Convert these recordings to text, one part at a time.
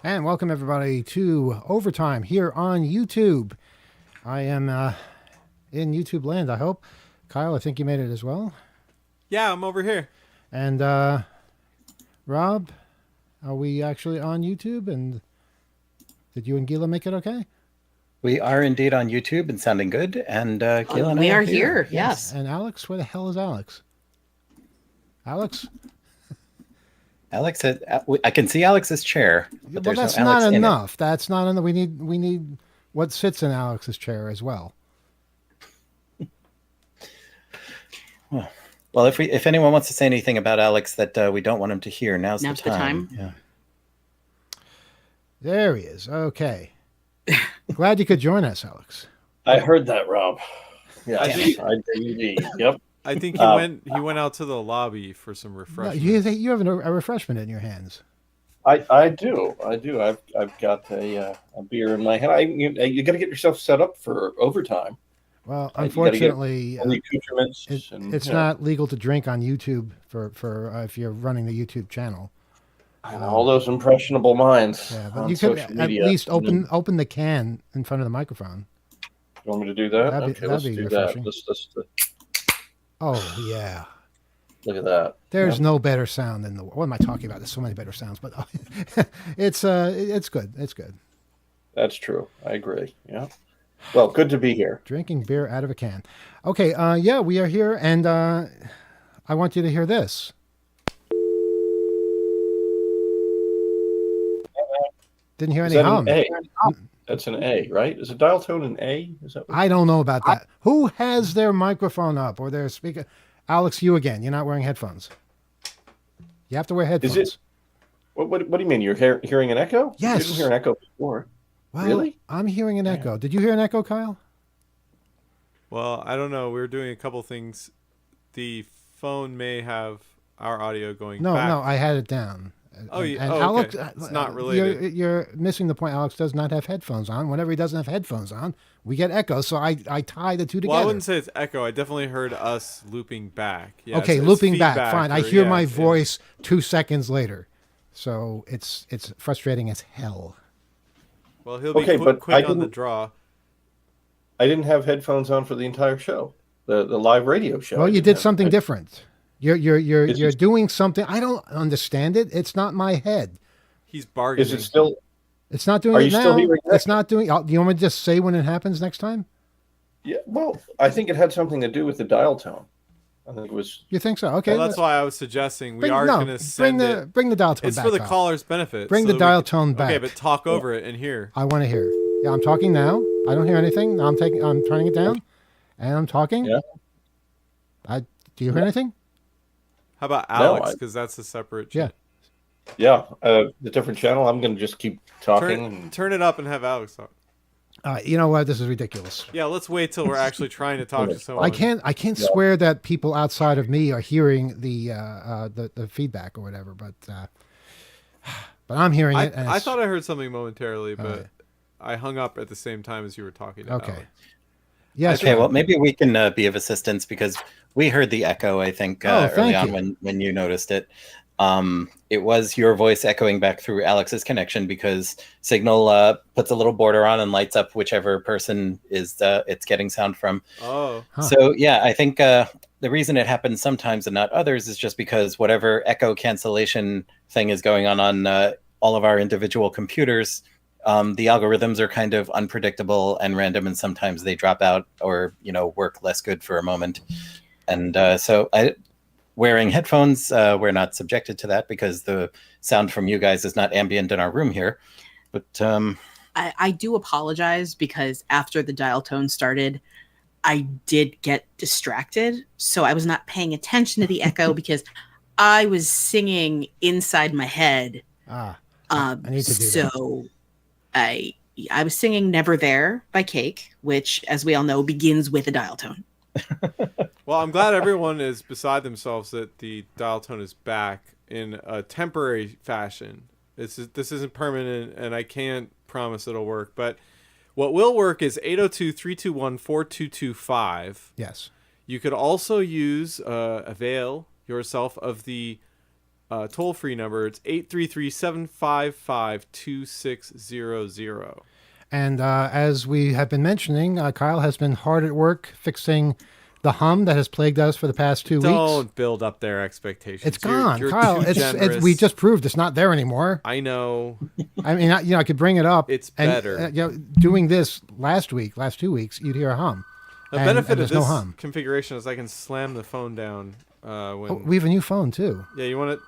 And welcome everybody to Overtime here on YouTube. I am in YouTube land, I hope. Kyle, I think you made it as well. Yeah, I'm over here. And Rob, are we actually on YouTube? And did you and Gila make it okay? We are indeed on YouTube and sounding good. And Gila and we I are here. Yes. And Alex, where the hell is Alex? Alex? Alex, I can see Alex's chair, but Well, there's that's no Alex not in enough. That's not enough. We need what sits in Alex's chair as well. Well, if anyone wants to say anything about Alex that we don't want him to hear, now's the time. Yeah. There he is. Okay. Glad you could join us, Alex. I heard that, Rob. Yeah, I think- I did indeed. Yep. I think he went out to the lobby for some No, refreshments. you have a refreshment in your hands. I do. I've got a beer in my hand. You got to get yourself set up for overtime. Well, You gotta get unfortunately, All the accoutrements. it's not legal to drink on YouTube for if you're running the YouTube channel. All those impressionable minds. Yeah, but on you could social at media. least open the can in front of the microphone. You want me to do that? That'd be Let's do refreshing. that. Let's Oh yeah, look at that. there's no better sound than the. What am I talking about? There's so many better sounds, but it's good. It's good. That's true. I agree. Yeah. Well, good to be here. Drinking beer out of a can. Okay, yeah, we are here, and I want you to hear this. Didn't hear Is any that hum. an A? That's an A, right? Is a dial tone an A? Is that? I don't know about that. Who has their microphone up or their speaker? Alex, you again. You're not wearing headphones. You have to wear headphones. Is it? What do you mean? You're hearing an echo? Yes. You didn't hear an echo before. Well, Really? I'm hearing an echo. Did you hear an echo, Kyle? Well, I don't know. We were doing a couple things. The phone may have our audio going No, back. no, I had it down. Oh, yeah. And Oh, Alex, okay. It's not related. You're missing the point. Alex does not have headphones on. Whenever he doesn't have headphones on, we get echo. So I tie the two together. Well, I wouldn't say it's echo. I definitely heard us looping back. Yeah, Okay, it's looping back. feedback Fine. I or- hear yeah, my yeah. voice 2 seconds later. So it's frustrating as hell. Well, he'll be Okay, quick but I on the didn't- draw. I didn't have headphones on for the entire show, the live radio show. Well, I you didn't did have something head- different. You're Is it- doing something. I don't understand it. It's not my head. He's bargaining. Is it still? It's not doing Are it you now. still hearing It's not doing. Do you want me to just say when it happens next time? Yeah. Well, I think it had something to do with the dial tone. I think it was. You think so? Okay. Well, that's why I was suggesting we bring, are no, going to send it. bring the dial tone It's back. for the Kyle. caller's benefit. Bring so the that we dial can- tone back. Okay, but talk over it and hear. I want to hear. Yeah, I'm talking now. I don't hear anything. I'm turning it down, and I'm talking. Yeah. Do you hear anything? How about No, Alex? I- Because that's a separate. Yeah. Yeah, the different channel. I'm going to just keep talking. Turn it up and have Alex talk. You know what? This is ridiculous. Yeah, let's wait till we're actually trying to talk to someone. I can't swear that people outside of me are hearing the feedback or whatever, but I'm hearing it. And I it's- thought I heard something momentarily, but right. I hung up at the same time as you were talking. To okay. Alex. Yes. Okay, Rob. well, maybe we can be of assistance because we heard the echo, I think, Oh, early thank on you. when you noticed it. It was your voice echoing back through Alex's connection because Signal puts a little border on and lights up whichever person is it's getting sound from. Oh, Huh. So, yeah, I think the reason it happens sometimes and not others is just because whatever echo cancellation thing is going on all of our individual computers, the algorithms are kind of unpredictable and random, and sometimes they drop out or work less good for a moment. And wearing headphones, we're not subjected to that because the sound from you guys is not ambient in our room here. But I do apologize because after the dial tone started, I did get distracted. So I was not paying attention to the echo because I was singing inside my head. I need to do that. So I was singing Never There by Cake, which, as we all know, begins with a dial tone. well, I'm glad everyone is beside themselves that the dial tone is back in a temporary fashion. This isn't permanent, and I can't promise it'll work. But what will work is 802-321-4225. Yes. You could also avail yourself of the toll-free number. It's 833-755-2600. And as we have been mentioning, Kyle has been hard at work fixing the hum that has plagued us for the past 2 weeks. Don't build up their expectations. It's gone, You're Kyle. too generous. We just proved it's not there anymore. I know. I mean, I could bring it up. It's and, better. Doing this last 2 weeks, you'd hear a hum. The benefit of this configuration is I can slam the phone down when. We have a new phone too. Yeah, you want it?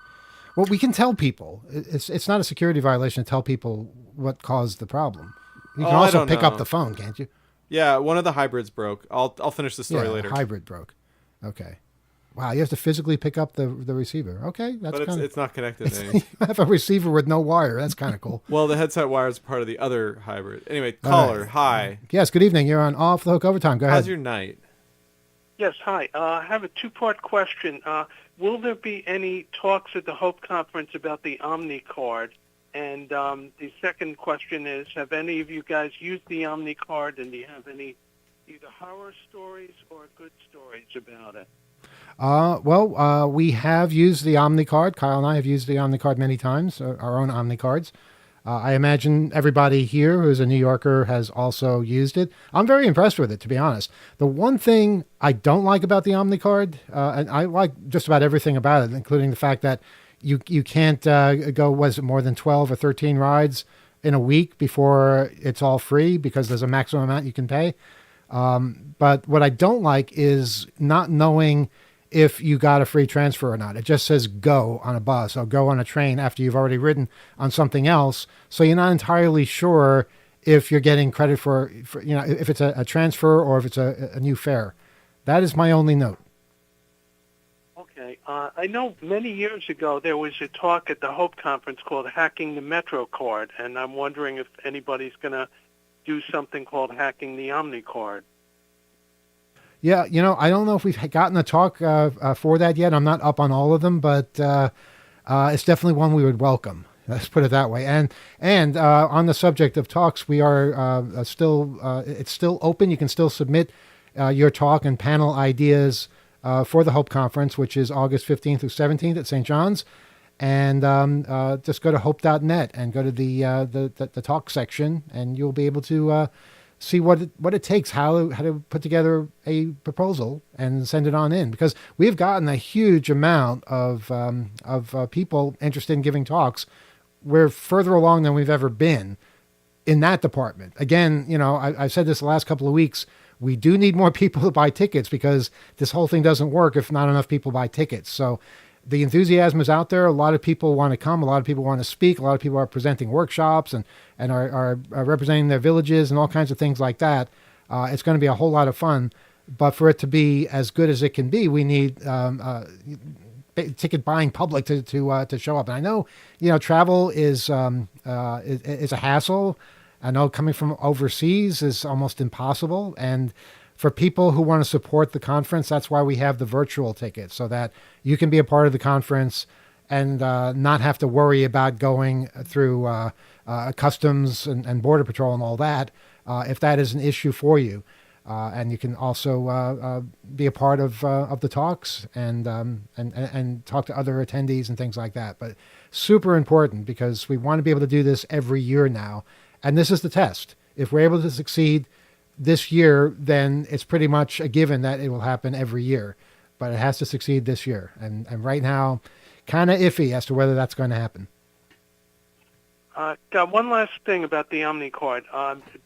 Well, we can tell people. It's not a security violation to tell people what caused the problem. You can also pick up the phone, can't you? Yeah, one of the hybrids broke. I'll finish the story later. Hybrid broke. Okay. Wow, you have to physically pick up the receiver. Okay, that's but kind of. It's not connected to anything. You have a receiver with no wire. That's kind of cool. Well, the headset wire is part of the other hybrid. Anyway, caller, hi. Yes, good evening. You're on Off the Hook Overtime. Go ahead. How's your night? Yes, hi. I have a two-part question. Will there be any talks at the Hope Conference about the Omni card? And the second question is, have any of you guys used the Omni card, and do you have any either horror stories or good stories about it? We have used the Omni card. Kyle and I have used the Omni card many times, our own Omni cards. I imagine everybody here who's a New Yorker has also used it. I'm very impressed with it, to be honest. The one thing I don't like about the Omni card, and I like just about everything about it, including the fact that you can't go, was it more than 12 or 13 rides in a week before it's all free because there's a maximum amount you can pay. But what I don't like is not knowing if you got a free transfer or not. It just says go on a bus or go on a train after you've already ridden on something else. So you're not entirely sure if you're getting credit for if it's a transfer or if it's a new fare. That is my only note. Okay. I know many years ago there was a talk at the Hope Conference called Hacking the Metro Card, and I'm wondering if anybody's going to do something called Hacking the Omni Card. Yeah, I don't know if we've gotten a talk for that yet. I'm not up on all of them, but it's definitely one we would welcome. Let's put it that way. And on the subject of talks, we are still it's still open. You can still submit your talk and panel ideas for the Hope Conference, which is August 15th through 17th at St. John's. And just go to hope.net and go to the talk section, and you'll be able to see what it takes, how to put together a proposal and send it on in, because we've gotten a huge amount of people interested in giving talks. We're further along than we've ever been in that department. Again, I've said this the last couple of weeks. We do need more people to buy tickets because this whole thing doesn't work if not enough people buy tickets. So the enthusiasm is out there. A lot of people want to come. A lot of people want to speak. A lot of people are presenting workshops and are representing their villages and all kinds of things like that. It's going to be a whole lot of fun. But for it to be as good as it can be, we need ticket buying public to show up. And I know, travel is a hassle. I know coming from overseas is almost impossible. And for people who want to support the conference, that's why we have the virtual tickets, so that you can be a part of the conference and not have to worry about going through customs and border patrol and all that, if that is an issue for you. And you can also be a part of the talks and talk to other attendees and things like that. But super important, because we want to be able to do this every year now. And this is the test. If we're able to succeed this year, then it's pretty much a given that it will happen every year, but it has to succeed this year. And right now, kind of iffy as to whether that's going to happen. Got one last thing about the Omni card.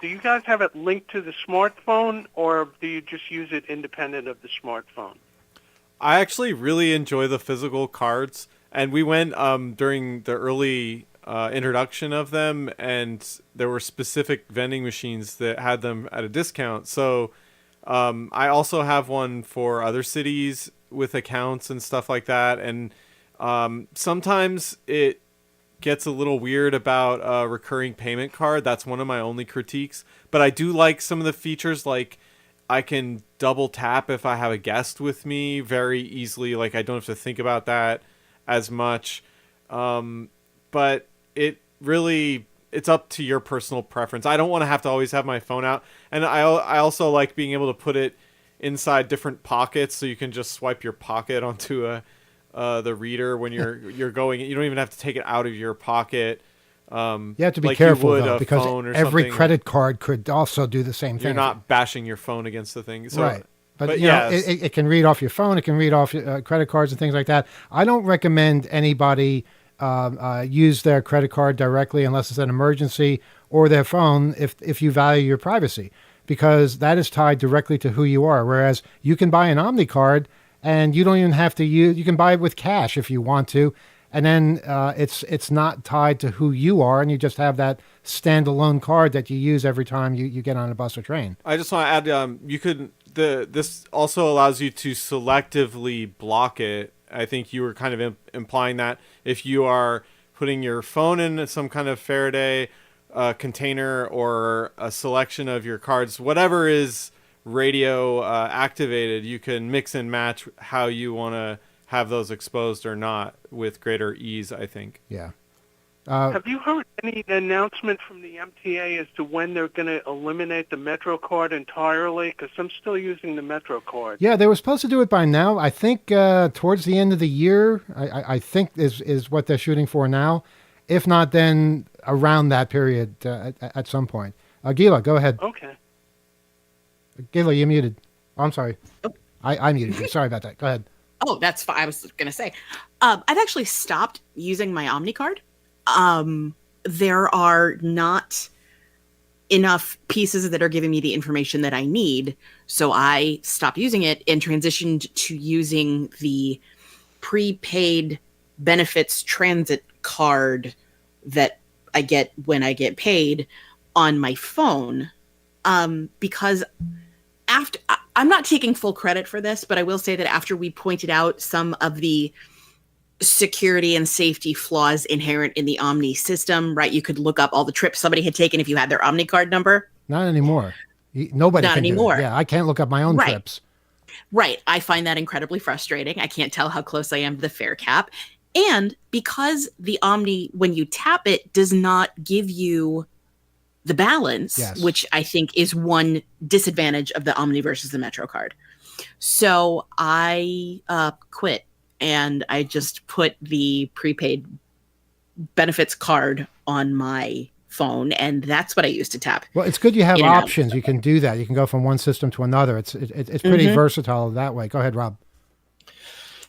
Do you guys have it linked to the smartphone, or do you just use it independent of the smartphone? I actually really enjoy the physical cards, and we went during the early introduction of them, and there were specific vending machines that had them at a discount. So I also have one for other cities with accounts and stuff like that. And sometimes it gets a little weird about a recurring payment card. That's one of my only critiques. But I do like some of the features, like I can double tap if I have a guest with me very easily. Like I don't have to think about that as much. But it's up to your personal preference. I don't want to have to always have my phone out. And I also like being able to put it inside different pockets, so you can just swipe your pocket onto the reader when you're going. You don't even have to take it out of your pocket. You have to be like careful you would though, a because phone or every something. credit card could also do the same thing. You're not bashing your phone against the thing. So, right. But you yeah, know, it can read off your phone. It can read off your credit cards and things like that. I don't recommend anybody use their credit card directly unless it's an emergency, or their phone if you value your privacy, because that is tied directly to who you are. Whereas you can buy an Omni card and you don't even have to use. You can buy it with cash if you want to, and then it's not tied to who you are, and you just have that standalone card that you use every time you get on a bus or train. I just want to add, you could this also allows you to selectively block it. I think you were kind of implying that if you are putting your phone in some kind of Faraday container or a selection of your cards, whatever is radio activated, you can mix and match how you want to have those exposed or not with greater ease, I think. Yeah. Have you heard any announcement from the MTA as to when they're going to eliminate the MetroCard entirely? Because I'm still using the MetroCard. Yeah, they were supposed to do it by now. I think towards the end of the year, I think is what they're shooting for now. If not, then around that period at some point. Gila, go ahead. Okay. Gila, you're muted. Oh, I'm sorry. I muted you. Sorry about that. Go ahead. Oh, that's fine. I was going to say, I've actually stopped using my OmniCard. There are not enough pieces that are giving me the information that I need. So I stopped using it and transitioned to using the prepaid benefits transit card that I get when I get paid on my phone. Because after, I'm not taking full credit for this, but I will say that after we pointed out some of the security and safety flaws inherent in the Omni system, right? You could look up all the trips somebody had taken if you had their Omni card number. Not anymore. Nobody Not can anymore. do it. Yeah, I can't look up my own Right. trips. Right. I find that incredibly frustrating. I can't tell how close I am to the fare cap. And because the Omni, when you tap it, does not give you the balance, Yes. which I think is one disadvantage of the Omni versus the Metro card. So I quit and I just put the prepaid benefits card on my phone, and that's what I use to tap. Well, it's good you have In and out. options. You can do that. You can go from one system to another. It's pretty versatile that way. Go ahead, Rob.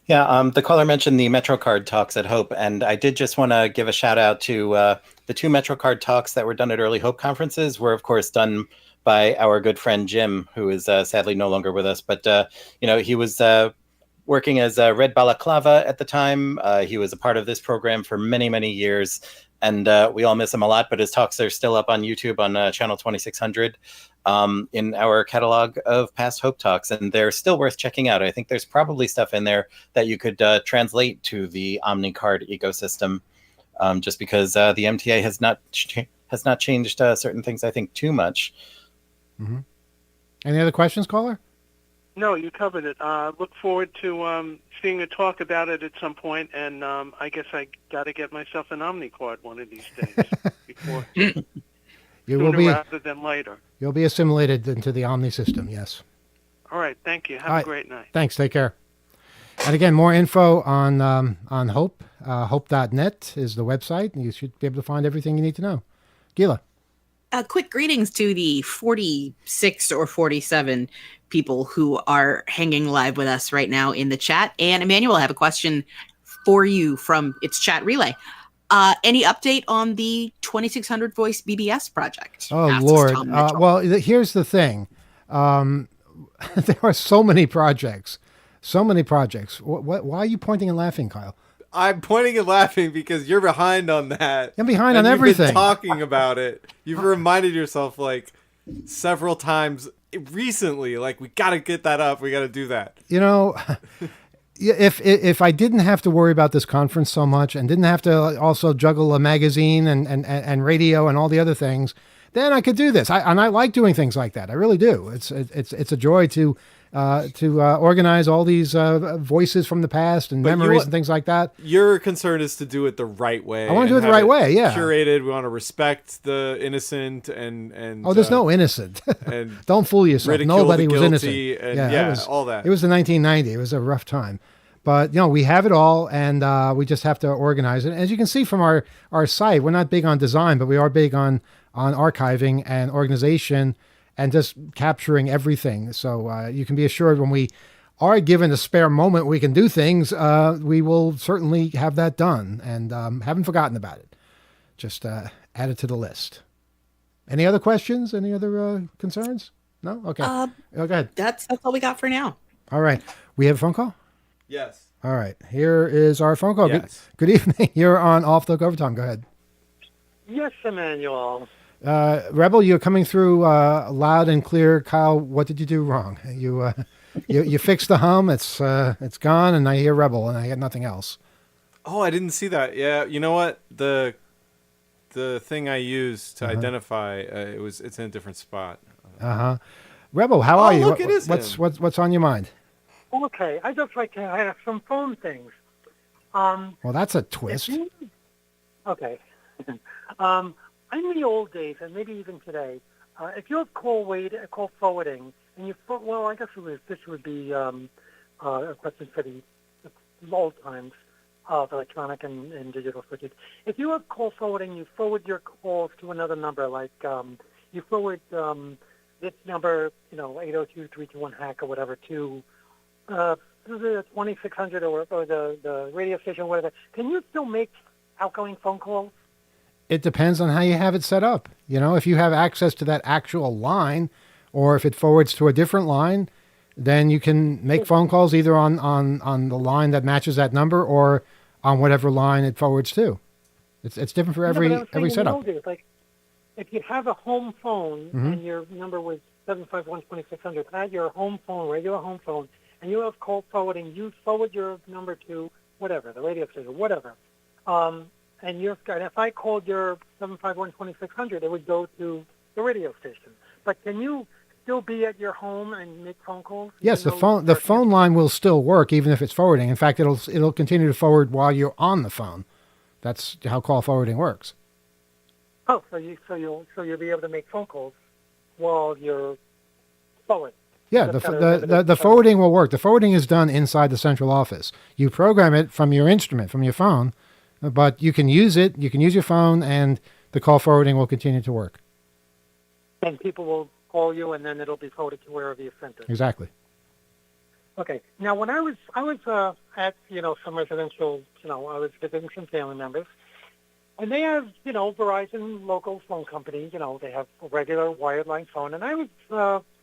Yeah, the caller mentioned the MetroCard talks at Hope, and I did just want to give a shout out to the two MetroCard talks that were done at Early Hope conferences were, of course, done by our good friend Jim, who is sadly no longer with us. But, he was working as Red Balaclava at the time. He was a part of this program for many, many years, and we all miss him a lot, but his talks are still up on YouTube on channel 2600 in our catalog of past Hope Talks, and they're still worth checking out. I think there's probably stuff in there that you could translate to the OmniCard ecosystem, just because the MTA has not changed certain things, I think, too much. Mm-hmm. Any other questions, caller? No, you covered it. Look forward to seeing a talk about it at some point, and I guess I got to get myself an OmniCard one of these days before You will sooner be rather than later. you'll be assimilated into the Omni system. Yes. All right, thank you. Have All right. a great night. Thanks. Take care. And again, more info on Hope. Hope.net is the website, and you should be able to find everything you need to know. Gila. Quick greetings to the 46 or 47 people who are hanging live with us right now in the chat. And Emmanuel, I have a question for you from its chat relay. Any update on the 2600 voice BBS project? Oh, Asks Lord. Tom Mitchell. Well, here's the thing. There are so many projects. So many projects. Why are you pointing and laughing, Kyle? I'm pointing and laughing because you're behind on that. I'm behind on and you've been everything. talking about it. You've reminded yourself like several times recently, like we got to get that up. We got to do that. You know, if I didn't have to worry about this conference so much and didn't have to also juggle a magazine and radio and all the other things, then I could do this. I like doing things like that. I really do. It's a joy to organize all these voices from the past and But memories and things like that. Your concern is to do it the right way. I wanna do and it the have right way, yeah. Curated. We want to respect the innocent and Oh, there's no innocent. and Don't fool yourself. ridicule Nobody the was guilty innocent. and it was, all that. It was the 1990. It was a rough time. But we have it all, and we just have to organize it. As you can see from our site, we're not big on design, but we are big on archiving and organization and just capturing everything. So you can be assured when we are given a spare moment we can do things, we will certainly have that done, and haven't forgotten about it. Just add it to the list. Any other questions? Any other concerns? No? Okay. Oh, go ahead. That's all we got for now. All right. We have a phone call? Yes. All right. Here is our phone call. Yes. Good evening. You're on Off the Hook Overtime. Go ahead. Yes, Emmanuel. Rebel, you're coming through loud and clear. Kyle, what did you do wrong? You fixed the hum. It's gone, and I hear Rebel, and I get nothing else. Oh, I didn't see that. Yeah, you know what? The thing I used to identify it's in a different spot. Rebel, how are you? Look, it is What's on your mind? Okay, I just like to have some phone things. Well, that's a twist. Okay. In the old days, and maybe even today, if you have call forwarding, and I guess this would be a question for the old times of electronic and digital switches. If you have call forwarding, you forward your calls to another number, like you forward this number, 802-321-HACK or whatever, to the 2600 or the radio station, whatever. Can you still make outgoing phone calls? It depends on how you have it set up. If you have access to that actual line, or if it forwards to a different line, then you can make phone calls either on the line that matches that number or on whatever line it forwards to. It's different for every setup. Like, if you have a home phone and your number was 751-2600, add your home phone, regular home phone, and you have call forwarding, you forward your number to whatever, the radio station, whatever. And if I called your 751-2600, it would go to the radio station. But can you still be at your home and make phone calls? Yes, the phone line will still work even if it's forwarding. In fact, it'll continue to forward while you're on the phone. That's how call forwarding works. Oh, so you'll be able to make phone calls while you're forward. Yeah, the forwarding will work. The forwarding is done inside the central office. You program it from your instrument, from your phone, but you can use it. You can use your phone, and the call forwarding will continue to work. And people will call you, and then it'll be forwarded to wherever you sent it. Exactly. Okay. Now, when I was at some residential, I was visiting some family members, and they have Verizon local phone company. They have a regular wired line phone, and I was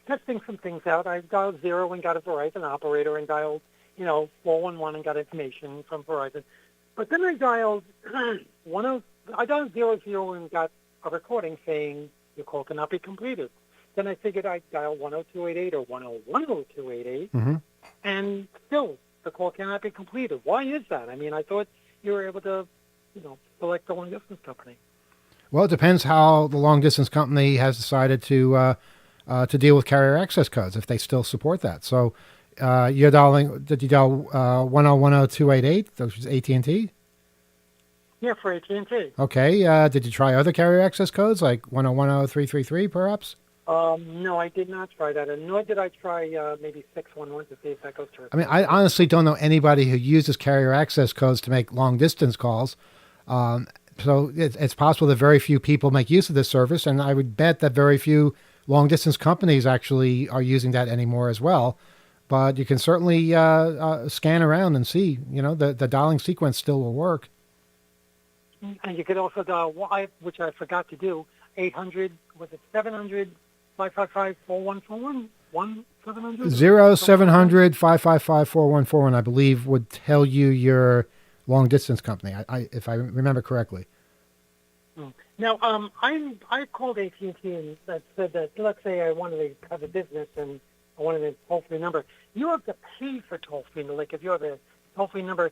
testing some things out. I dialed 0 and got a Verizon operator, and dialed 411 and got information from Verizon. But then I dialed 00 and got a recording saying your call cannot be completed. Then I figured I'd dial 10288 or 1010288, and still the call cannot be completed. Why is that? I mean, I thought you were able to, select the long distance company. Well, it depends how the long distance company has decided to deal with carrier access codes, if they still support that. So did you dial 1010288, which is AT&T? Yeah, for AT&T. Okay. Did you try other carrier access codes like 1010333 perhaps? No, I did not try that, and nor did I try maybe 611 to see if that goes through. I mean, I honestly don't know anybody who uses carrier access codes to make long distance calls. So it's possible that very few people make use of this service, and I would bet that very few long distance companies actually are using that anymore as well. But you can certainly scan around and see, the dialing sequence still will work. And you could also dial, which I forgot to do, 800, was it 700, 555-4141? 1-700? 0700-555-4141, I believe, would tell you your long distance company, if I remember correctly. Now, I called AT&T and that said that, let's say I wanted to have a business and I wanted a toll-free number. You have to pay for toll-free. Like if you have a toll-free number,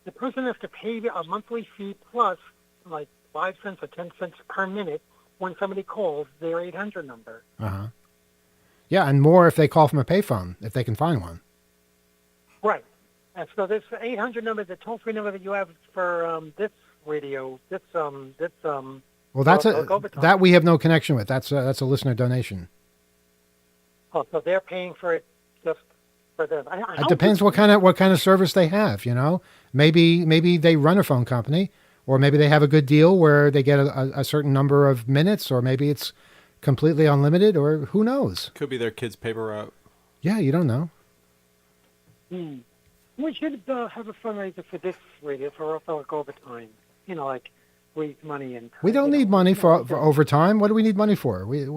the person has to pay a monthly fee plus like 5 cents or 10 cents per minute when somebody calls their 800 number. Uh-huh. Yeah, and more if they call from a payphone, if they can find one. Right. And so this 800 number, the toll-free number that you have for this radio, well, that we have no connection with. That's a listener donation. Oh, so they're paying for it just But It depends what kind of service they have. Maybe they run a phone company, or maybe they have a good deal where they get a certain number of minutes, or maybe it's completely unlimited, or who knows? Could be their kid's paper route. Yeah, you don't know. We should have a fundraiser for this radio for like overtime. Like raise money and. We don't need money for overtime. What do we need money for? We're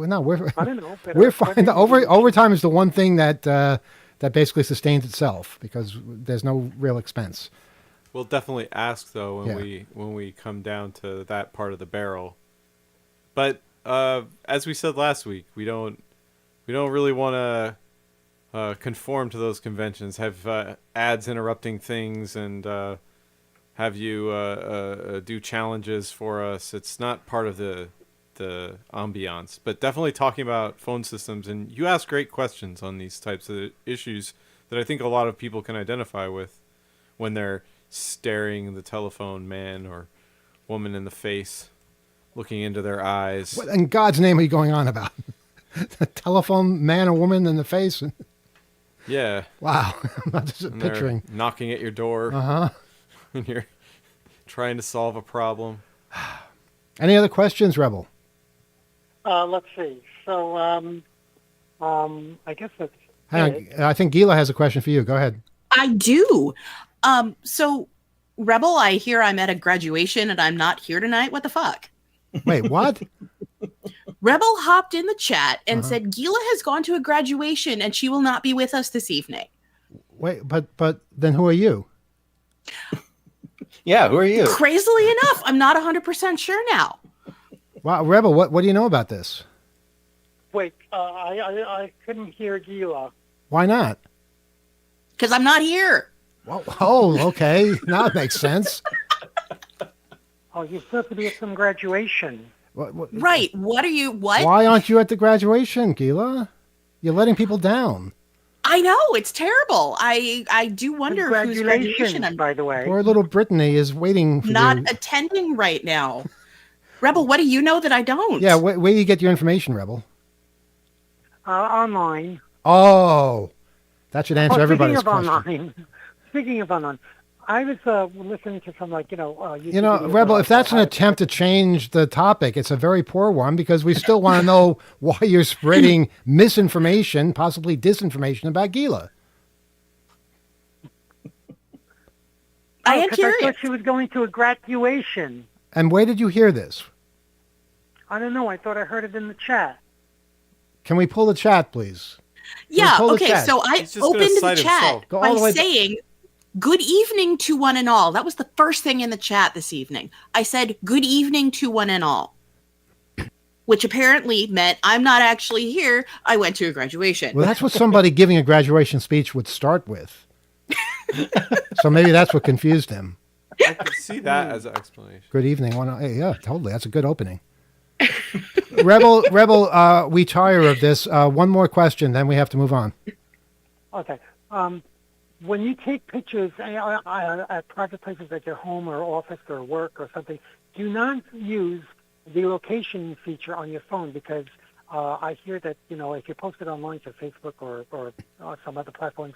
I don't know. But we're fine. The overtime is the one thing that basically sustains itself because there's no real expense. We'll definitely ask though when we come down to that part of the barrel. But as we said last week, we don't really want to conform to those conventions. Have ads interrupting things and have you do challenges for us. It's not part of the ambiance, but definitely talking about phone systems. And you ask great questions on these types of issues that I think a lot of people can identify with when they're staring the telephone man or woman in the face, looking into their eyes. What in God's name are you going on about? The telephone man or woman in the face? Yeah. Wow. I'm not just And picturing. they're knocking at your door when you're trying to solve a problem. Any other questions, Rebel? Let's see. So, I guess that's. Hang on. I think Gila has a question for you. Go ahead. I do. So, Rebel, I hear I'm at a graduation and I'm not here tonight. What the fuck? Wait, what? Rebel hopped in the chat and said Gila has gone to a graduation and she will not be with us this evening. Wait, but then who are you? Yeah, who are you? Crazily enough, I'm not 100% sure now. Wow, Rebel, what do you know about this? Wait, I couldn't hear Gila. Why not? Because I'm not here. Well, oh, okay. Now it makes sense. Oh, you're supposed to be at some graduation. What? Right. What are you? What? Why aren't you at the graduation, Gila? You're letting people down. I know. It's terrible. I do wonder whose graduation I'm by the way. Poor little Brittany is waiting for not you. attending right now. Rebel, what do you know that I don't? Yeah, where do you get your information, Rebel? Online. Oh, that should answer everybody's question. Speaking of online, I was listening to some Rebel, if that's an attempt to change the topic, it's a very poor one because we still want to know why you're spreading misinformation, possibly disinformation about Gila. I am curious. I thought she was going to a graduation. And where did you hear this? I don't know. I thought I heard it in the chat. Can we pull the chat, please? Yeah, pull the okay, chat. so I He's just gonna opened the cite chat himself. Go all the by way saying, good evening to one and all. That was the first thing in the chat this evening. I said, good evening to one and all, which apparently meant I'm not actually here. I went to a graduation. Well, that's what somebody giving a graduation speech would start with. So maybe that's what confused him. I could see that as an explanation. Good evening. Hey, yeah, totally. That's a good opening. Rebel, we tire of this. One more question, then we have to move on. Okay. When you take pictures at private places like your home or office or work or something, do not use the location feature on your phone because I hear that, if you post it online to Facebook or some other platforms,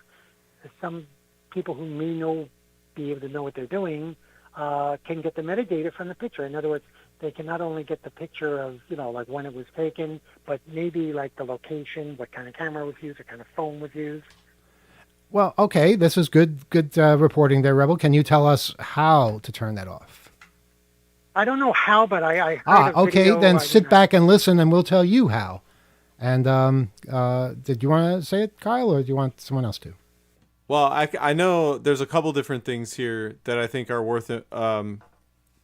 some people who may be able to know what they're doing can get the metadata from the picture. In other words, they can not only get the picture of, like when it was taken, but maybe like the location, what kind of camera was used, what kind of phone was used. Well, okay, this is good reporting there, Rebel. Can you tell us how to turn that off? I don't know how, but I heard a okay, video. then sit back and listen, and we'll tell you how. And did you want to say it, Kyle, or do you want someone else to? Well, I know there's a couple different things here that I think are worth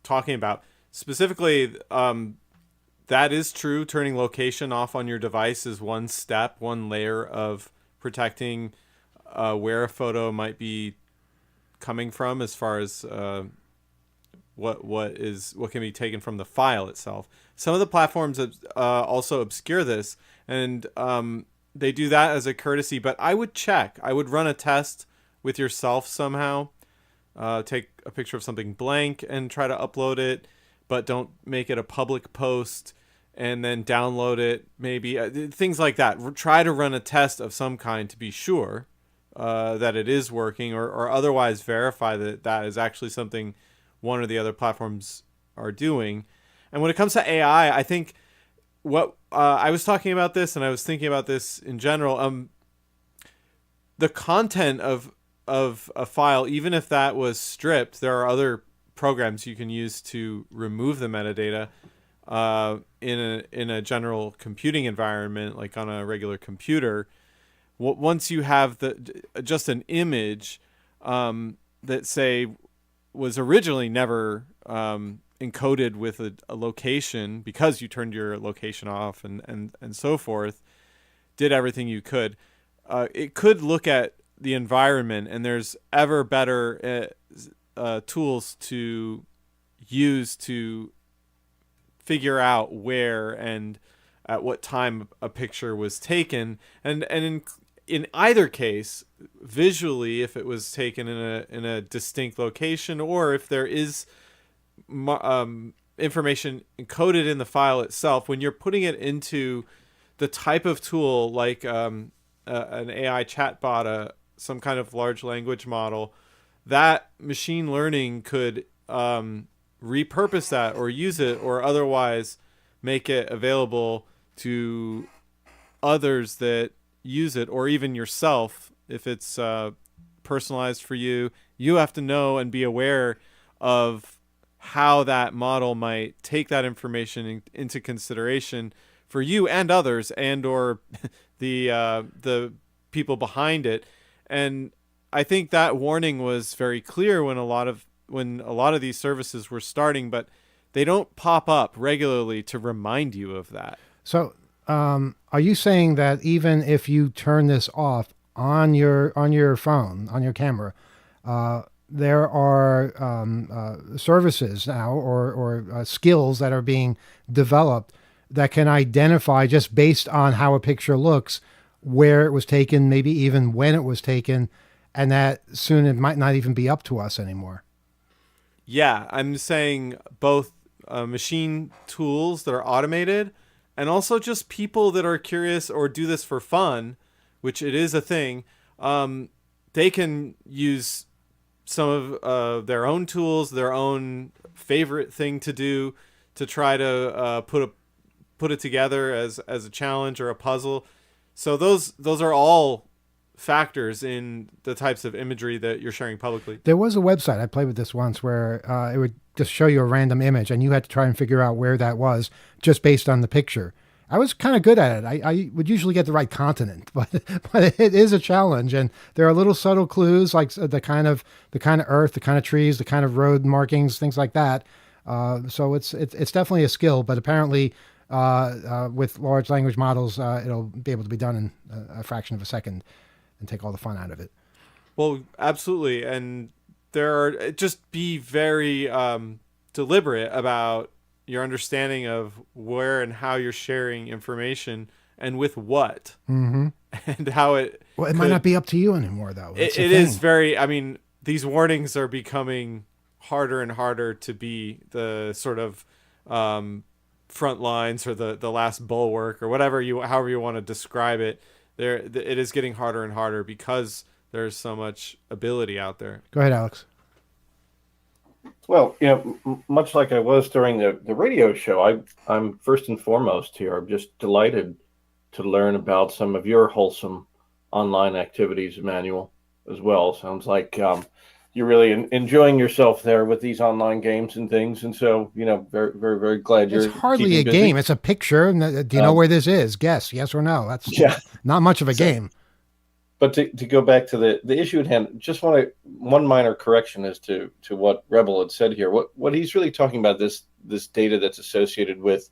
talking about. Specifically, that is true. Turning location off on your device is one step, one layer of protecting where a photo might be coming from as far as what can be taken from the file itself. Some of the platforms also obscure this, and they do that as a courtesy, but I would check. I would run a test with yourself somehow. Take a picture of something blank and try to upload it, but don't make it a public post and then download it, maybe. Things like that. Try to run a test of some kind to be sure that it is working, or otherwise verify that that is actually something one or the other platforms are doing. And when it comes to AI, I think what I was talking about this, and I was thinking about this in general. The content of a file, even if that was stripped, there are other programs you can use to remove the metadata in a general computing environment, like on a regular computer. Once you have just an image that, say, was originally never encoded with a location because you turned your location off and so forth, did everything you could, it could look at the environment, and there's ever better tools to use to figure out where and at what time a picture was taken, and in either case, visually, if it was taken in a distinct location, or if there is information encoded in the file itself, when you're putting it into the type of tool like an AI chatbot, some kind of large language model, that machine learning could repurpose that or use it, or otherwise make it available to others that use it, or even yourself. If it's personalized for you, you have to know and be aware of how that model might take that information into consideration for you and others, and or the people behind it. And I think that warning was very clear when a lot of these services were starting, but they don't pop up regularly to remind you of that. So, are you saying that even if you turn this off on your phone, on your camera, there are services now or skills that are being developed that can identify, just based on how a picture looks, where it was taken, maybe even when it was taken, and that soon it might not even be up to us anymore? Yeah, I'm saying both machine tools that are automated, and also just people that are curious or do this for fun, which it is a thing. They can use some of their own tools, their own favorite thing to do, to try to put it together as a challenge or a puzzle. So those are all factors in the types of imagery that you're sharing publicly. There was a website, I played with this once, where it would just show you a random image and you had to try and figure out where that was just based on the picture. I was kind of good at it. I would usually get the right continent, but it is a challenge, and there are little subtle clues, like the kind of earth, the kind of trees, the kind of road markings, things like that. So it's definitely a skill, but apparently with large language models, it'll be able to be done in a fraction of a second and take all the fun out of it. Well, absolutely. And just be very deliberate about your understanding of where and how you're sharing information, and with what, and how it. Well, it might not be up to you anymore, though. It is very. I mean, these warnings are becoming harder and harder to be the sort of front lines, or the last bulwark, or however you want to describe it. It is getting harder and harder because there's so much ability out there. Go ahead, Alex. Well, much like I was during the radio show, I'm first and foremost here. I'm just delighted to learn about some of your wholesome online activities, Emmanuel, as well. Sounds like you're really enjoying yourself there with these online games and things. And so, very, very, very glad you're. It's hardly a busy. game. It's a picture. Do you know where this is? Guess, yes or no. That's not much of a game. But to go back to the issue at hand, just one minor correction as to what Rebel had said here. What he's really talking about, this data that's associated with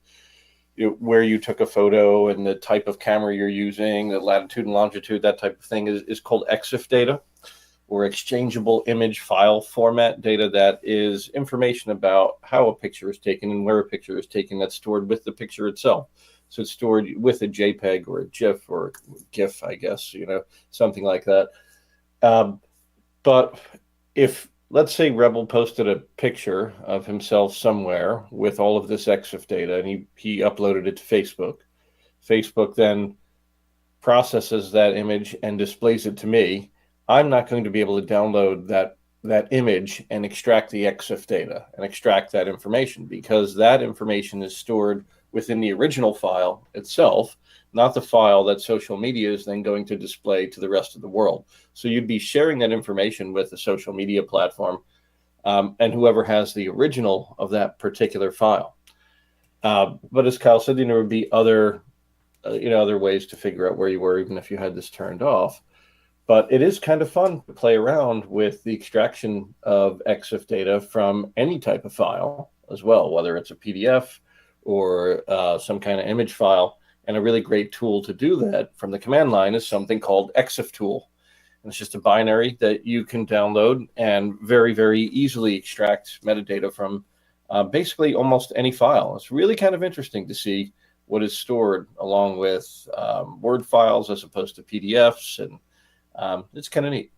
where you took a photo and the type of camera you're using, the latitude and longitude, that type of thing is called EXIF data, or exchangeable image file format data. That is information about how a picture is taken and where a picture is taken, that's stored with the picture itself. So it's stored with a JPEG or a GIF or a GIF, I guess, something like that. But if, let's say, Rebel posted a picture of himself somewhere with all of this EXIF data, and he uploaded it to Facebook. Facebook then processes that image and displays it to me. I'm not going to be able to download that image and extract the EXIF data and extract that information, because that information is stored within the original file itself, not the file that social media is then going to display to the rest of the world. So you'd be sharing that information with the social media platform, and whoever has the original of that particular file. But as Kyle said, there would be other ways to figure out where you were, even if you had this turned off. But it is kind of fun to play around with the extraction of EXIF data from any type of file as well, whether it's a PDF or some kind of image file. And a really great tool to do that from the command line is something called EXIF tool. And it's just a binary that you can download and very, very easily extract metadata from basically almost any file. It's really kind of interesting to see what is stored along with Word files as opposed to PDFs. And it's kind of neat.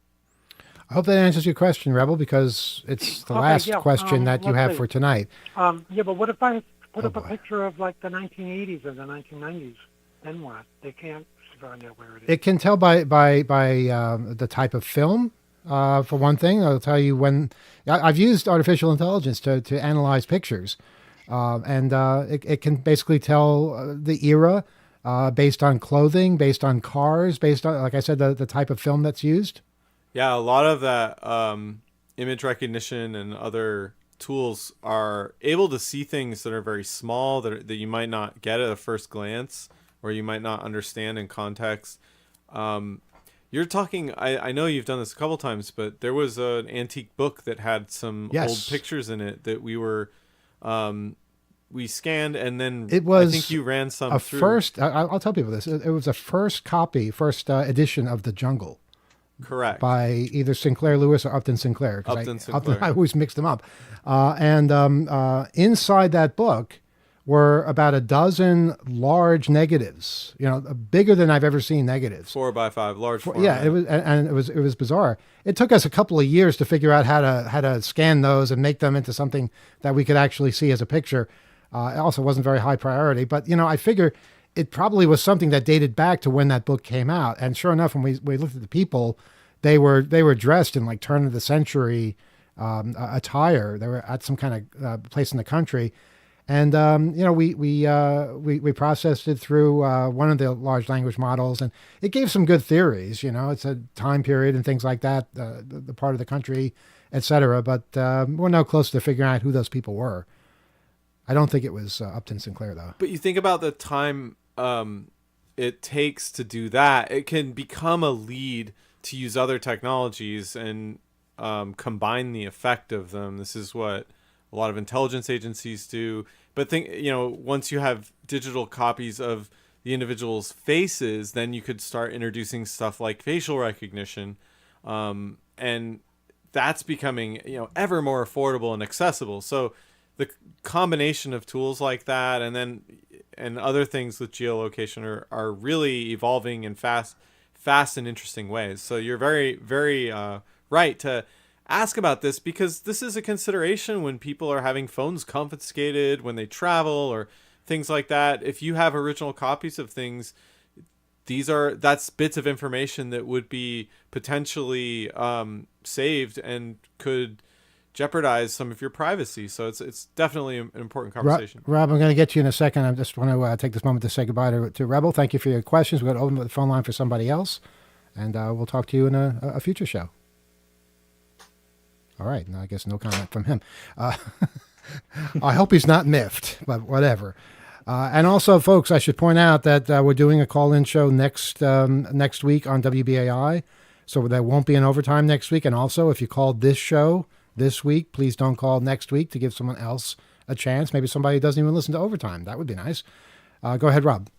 I hope that answers your question, Rebel, because it's the last question that you have for tonight. Yeah, but what if I put up a picture of like the 1980s or the 1990s? Then what? They can't find out where it is. It can tell by the type of film. For one thing, it'll tell you when. I've used artificial intelligence to analyze pictures, and it can basically tell the era based on clothing, based on cars, based on, like I said, the type of film that's used. Yeah, a lot of that image recognition and other tools are able to see things that are very small that you might not get at a first glance, or you might not understand in context. You're talking, I know you've done this a couple times, but there was an antique book that had some old pictures in it that we scanned, and then I think you ran some through. I'll tell people this. It was a first edition of The Jungle. Correct. By either Sinclair Lewis or Upton Sinclair. Sinclair. I always mixed them up. And inside that book were about a dozen large negatives, bigger than I've ever seen negatives. 4x5, large format. Yeah, it was bizarre. It took us a couple of years to figure out how to scan those and make them into something that we could actually see as a picture. It also wasn't very high priority, but I figure it probably was something that dated back to when that book came out. And sure enough, when we looked at the people, they were dressed in like turn of the century attire. They were at some kind of place in the country. And, we processed it through one of the large language models, and it gave some good theories. It's a time period and things like that, the part of the country, et cetera. But we're no closer to figuring out who those people were. I don't think it was Upton Sinclair, though. But you think about the time it takes to do that, it can become a lead to use other technologies and combine the effect of them. This is what a lot of intelligence agencies do. But once you have digital copies of the individual's faces, then you could start introducing stuff like facial recognition. And that's becoming, ever more affordable and accessible. So the combination of tools like that and other things with geolocation are really evolving in fast and interesting ways. So you're very, very right to ask about this, because this is a consideration when people are having phones confiscated when they travel or things like that. If you have original copies of things, that's bits of information that would be potentially saved and could jeopardize some of your privacy. So it's definitely an important conversation. Rob, I'm going to get you in a second. I just want to take this moment to say goodbye to Rebel. Thank you for your questions. We're going to open up the phone line for somebody else, and we'll talk to you in a future show. All right. No, I guess no comment from him. I hope he's not miffed, but whatever. And also, folks, I should point out that we're doing a call-in show next week on WBAI, so there won't be an overtime next week. And also, if you called this show this week, please don't call next week to give someone else a chance. Maybe somebody doesn't even listen to overtime. That would be nice. Go ahead, Rob.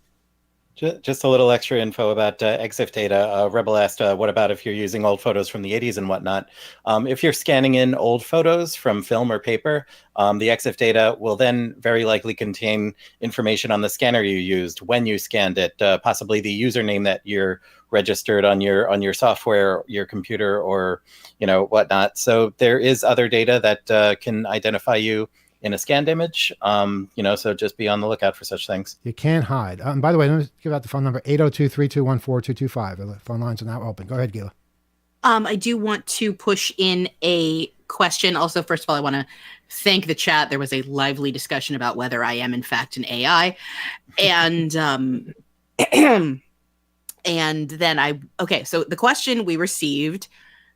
Just a little extra info about EXIF data. Rebel asked, what about if you're using old photos from the 80s and whatnot? If you're scanning in old photos from film or paper, the EXIF data will then very likely contain information on the scanner you used, when you scanned it, possibly the username that you're registered on your software, your computer, or whatnot. So there is other data that can identify you in a scanned image, so just be on the lookout for such things. You can't hide. And by the way, let me give out the phone number, 802-321-4225. The phone lines are now open. Go ahead, Gila. I do want to push in a question. Also, first of all, I want to thank the chat. There was a lively discussion about whether I am in fact an AI, and and then okay. So the question we received,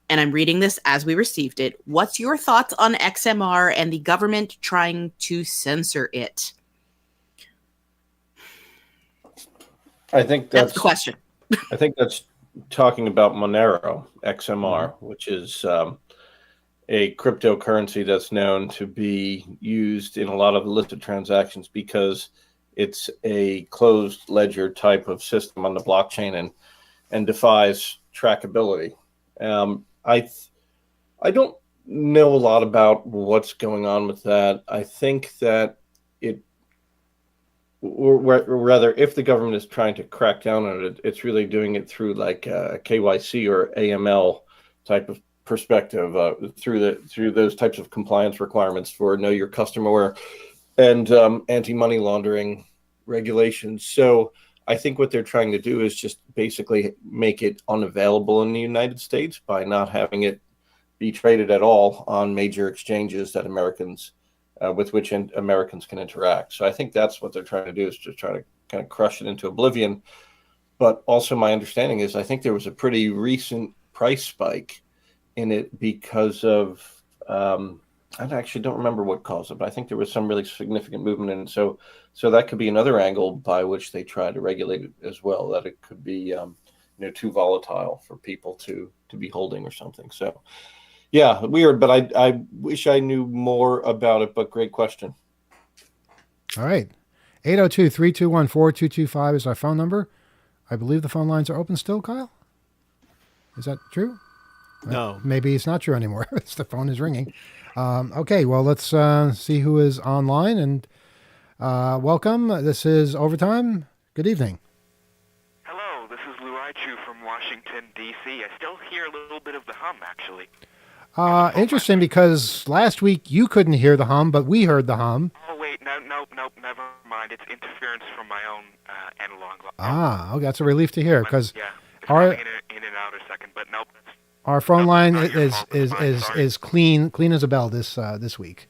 and I'm reading this as we received it. What's your thoughts on XMR and the government trying to censor it? I think That's the question. I think that's talking about Monero XMR, which is a cryptocurrency that's known to be used in a lot of illicit transactions because it's a closed ledger type of system on the blockchain and defies trackability. I don't know a lot about what's going on with that. I think that or rather, if the government is trying to crack down on it, it's really doing it through like KYC or AML type of perspective, through those types of compliance requirements for know your customer and anti-money laundering regulations. So I think what they're trying to do is just basically make it unavailable in the United States by not having it be traded at all on major exchanges that with which Americans can interact. So I think that's what they're trying to do, is just try to kind of crush it into oblivion. But also my understanding is I think there was a pretty recent price spike in it because of, I actually don't remember what caused it, but I think there was some really significant movement in it. So that could be another angle by which they try to regulate it as well, that it could be too volatile for people to be holding or something. So yeah, weird, but I wish I knew more about it, but great question. All right. 802-321-4225 is our phone number. I believe the phone lines are open still, Kyle? Is that true? No. Maybe it's not true anymore. The phone is ringing. Okay, well, let's see who is online. And welcome. This is Overtime. Good evening. Hello, this is Lou Aichu from Washington, D.C. I still hear a little bit of the hum, actually. Interesting, because last week you couldn't hear the hum, but we heard the hum. Oh, wait, no, never mind. It's interference from my own analog. Oh, that's a relief to hear, because yeah, our in and out a second, but nope. Our phone line not your fault. It's fine, sorry. is clean as a bell this week.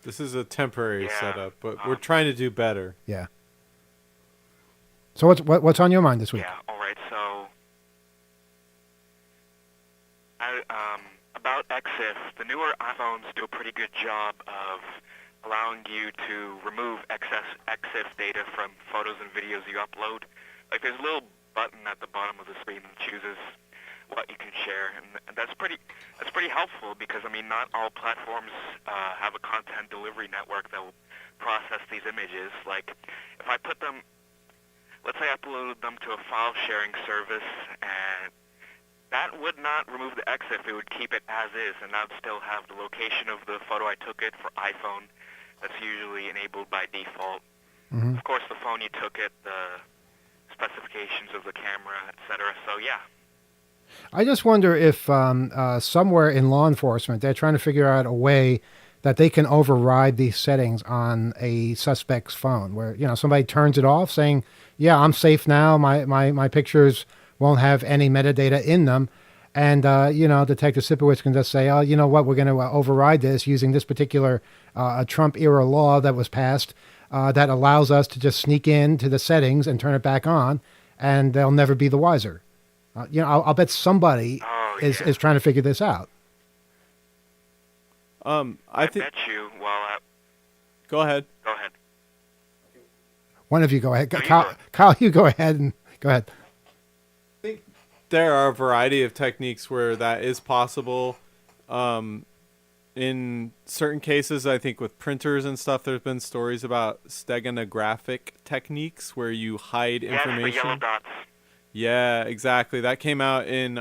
This is a temporary Yeah, setup, but we're trying to do better. Yeah. So what's on your mind this week? Yeah, all right, so about EXIF, the newer iPhones do a pretty good job of allowing you to remove excess EXIF data from photos and videos you upload. Like there's a little button at the bottom of the screen that chooses what you can share, and that's pretty helpful because I mean not all platforms have a content delivery network that will process these images. Like if I put them, let's say I uploaded them to a file sharing service, and that would not remove the EXIF. It would keep it as is, and that would still have the location of the photo I took it for iPhone. That's usually enabled by default. Mm-hmm. Of course, the phone you took it, the specifications of the camera, etc. So yeah. I just wonder if somewhere in law enforcement they're trying to figure out a way that they can override these settings on a suspect's phone, where somebody turns it off, saying, "Yeah, I'm safe now. My pictures won't have any metadata in them," and Detective Sipowicz can just say, "Oh, you know what? We're going to override this using this particular Trump era law that was passed that allows us to just sneak into the settings and turn it back on, and they'll never be the wiser." I'll bet somebody is trying to figure this out. I think. Bet you. Well, Go ahead. go ahead. One of you go ahead. No, you Kyle, go ahead. Kyle, you go ahead and go ahead. I think there are a variety of techniques where that is possible. In certain cases, I think with printers and stuff, there's been stories about steganographic techniques where you hide Yeah, the information. yellow dots. Yeah, exactly. That came out in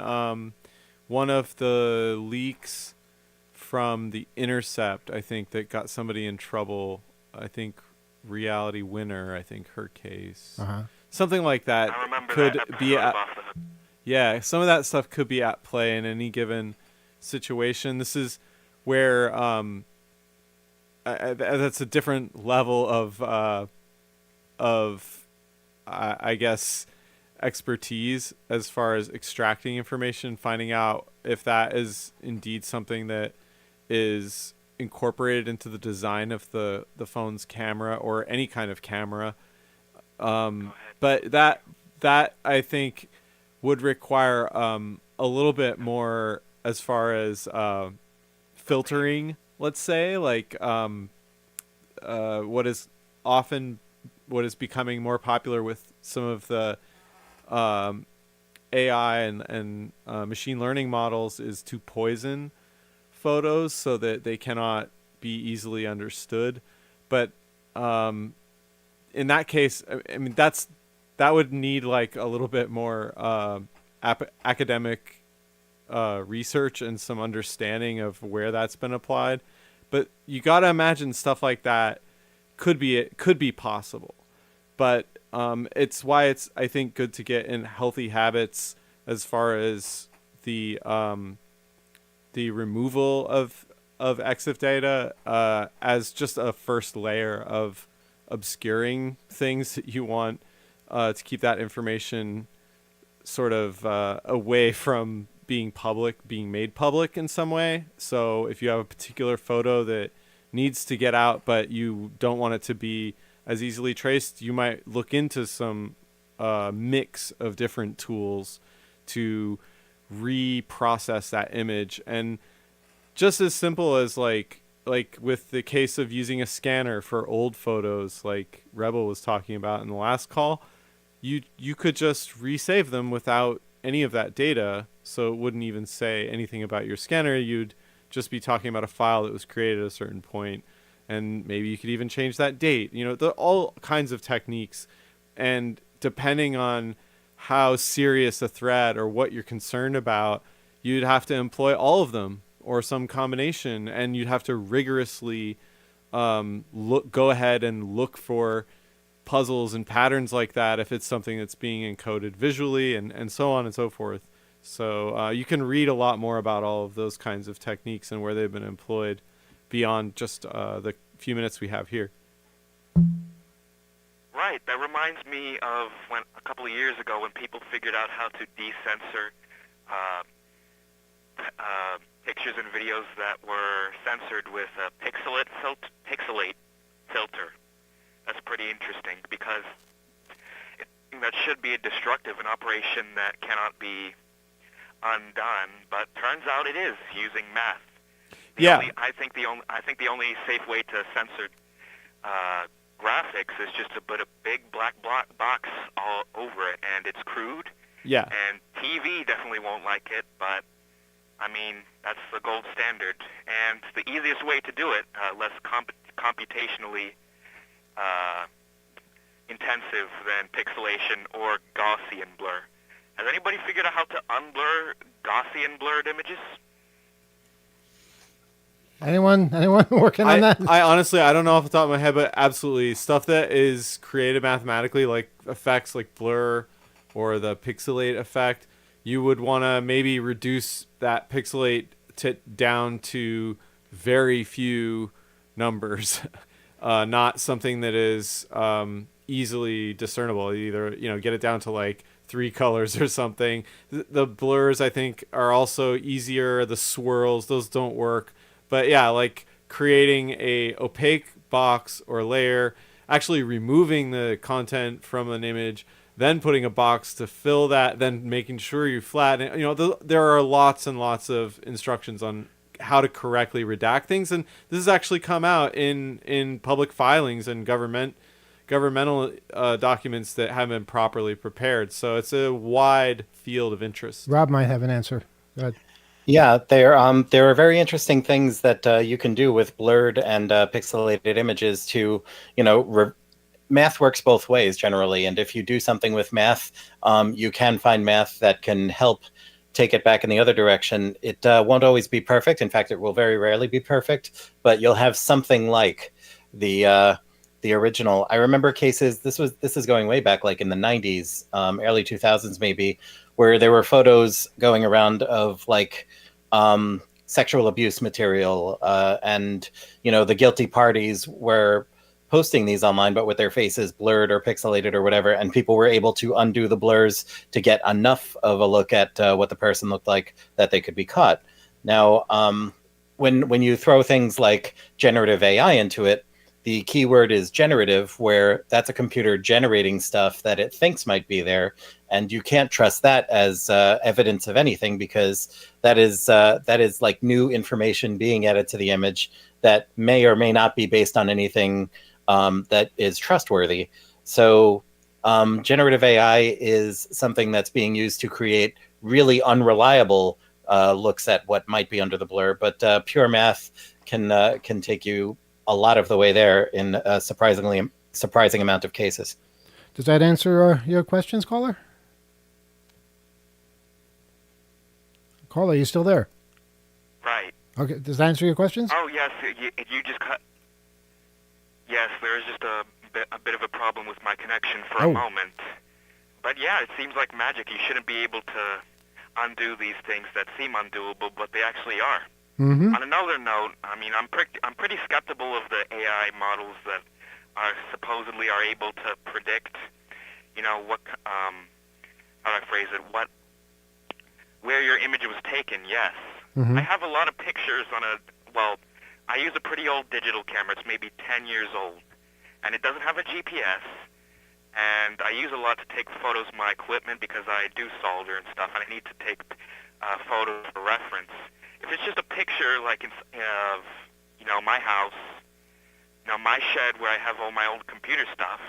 one of the leaks from The Intercept, I think, that got somebody in trouble. I think Reality Winner, I think her case. Uh-huh. Something like that I remember could that be episode at, of Off the Hook. yeah, some of that stuff could be at play in any given situation. This is where that's a different level of I guess expertise as far as extracting information, finding out if that is indeed something that is incorporated into the design of the phone's camera or any kind of camera. But that I think would require a little bit more as far as filtering, let's say, like what is becoming more popular with some of the AI and machine learning models is to poison photos so that they cannot be easily understood. But in that case, I mean, that would need like a little bit more academic research and some understanding of where that's been applied. But you got to imagine stuff like that could be possible. But it's why it's, I think, good to get in healthy habits as far as the removal of EXIF data as just a first layer of obscuring things that you want to keep that information sort of away from being made public in some way. So if you have a particular photo that needs to get out, but you don't want it to be as easily traced, you might look into some mix of different tools to reprocess that image. And just as simple as like with the case of using a scanner for old photos, like Rebel was talking about in the last call, you could just resave them without any of that data, so it wouldn't even say anything about your scanner. You'd just be talking about a file that was created at a certain point, and maybe you could even change that date. You know, all kinds of techniques, and depending on how serious a threat or what you're concerned about, you'd have to employ all of them or some combination, and you'd have to rigorously go ahead and look for puzzles and patterns like that if it's something that's being encoded visually, and so on and so forth. So you can read a lot more about all of those kinds of techniques and where they've been employed beyond just the few minutes we have here. Right. That reminds me of when a couple of years ago when people figured out how to decensor pictures and videos that were censored with a pixelate filter. That's pretty interesting because that should be a destructive, an operation that cannot be undone, but turns out it is using math. I think the only safe way to censor graphics is just to put a big black box all over it, and it's crude. Yeah. And TV definitely won't like it, but I mean that's the gold standard, and the easiest way to do it, less computationally intensive than pixelation or Gaussian blur. Has anybody figured out how to unblur Gaussian blurred images? Anyone working on that? I honestly, I don't know off the top of my head, but absolutely stuff that is created mathematically, like effects like blur or the pixelate effect, you would want to maybe reduce that pixelate down to very few numbers, not something that is easily discernible. Either, get it down to like 3 colors or something. The blurs, I think, are also easier. The swirls, those don't work. But yeah, like creating a opaque box or layer, actually removing the content from an image, then putting a box to fill that, then making sure you flatten it. There are lots and lots of instructions on how to correctly redact things, and this has actually come out in public filings and governmental documents that haven't been properly prepared. So it's a wide field of interest. Rob might have an answer. Go ahead. Yeah, there are very interesting things that you can do with blurred and pixelated images to, math works both ways generally. And if you do something with math, you can find math that can help take it back in the other direction. It won't always be perfect. In fact, it will very rarely be perfect, but you'll have something like the original. I remember cases, this is going way back, like in the 90s, early 2000s maybe, where there were photos going around of like sexual abuse material, and the guilty parties were posting these online, but with their faces blurred or pixelated or whatever, and people were able to undo the blurs to get enough of a look at what the person looked like that they could be caught. Now, when you throw things like generative AI into it, the keyword is generative, where that's a computer generating stuff that it thinks might be there, and you can't trust that as evidence of anything, because that is like new information being added to the image that may or may not be based on anything that is trustworthy. So generative AI is something that's being used to create really unreliable looks at what might be under the blur, but pure math can take you a lot of the way there in a surprising amount of cases. Does that answer your questions, caller? Caller, are you still there? Right. Okay, does that answer your questions? Oh, yes, you just cut. Yes, there is just a bit of a problem with my connection for a moment. But yeah, it seems like magic. You shouldn't be able to undo these things that seem undoable, but they actually are. Mm-hmm. On another note, I mean, I'm pretty skeptical of the AI models that supposedly are able to predict, what, how do I phrase it, where your image was taken, yes. Mm-hmm. I have a lot of pictures on I use a pretty old digital camera. It's maybe 10 years old, and it doesn't have a GPS, and I use a lot to take photos of my equipment because I do solder and stuff, and I need to take photos for reference. If it's just a picture like of my house, my shed where I have all my old computer stuff,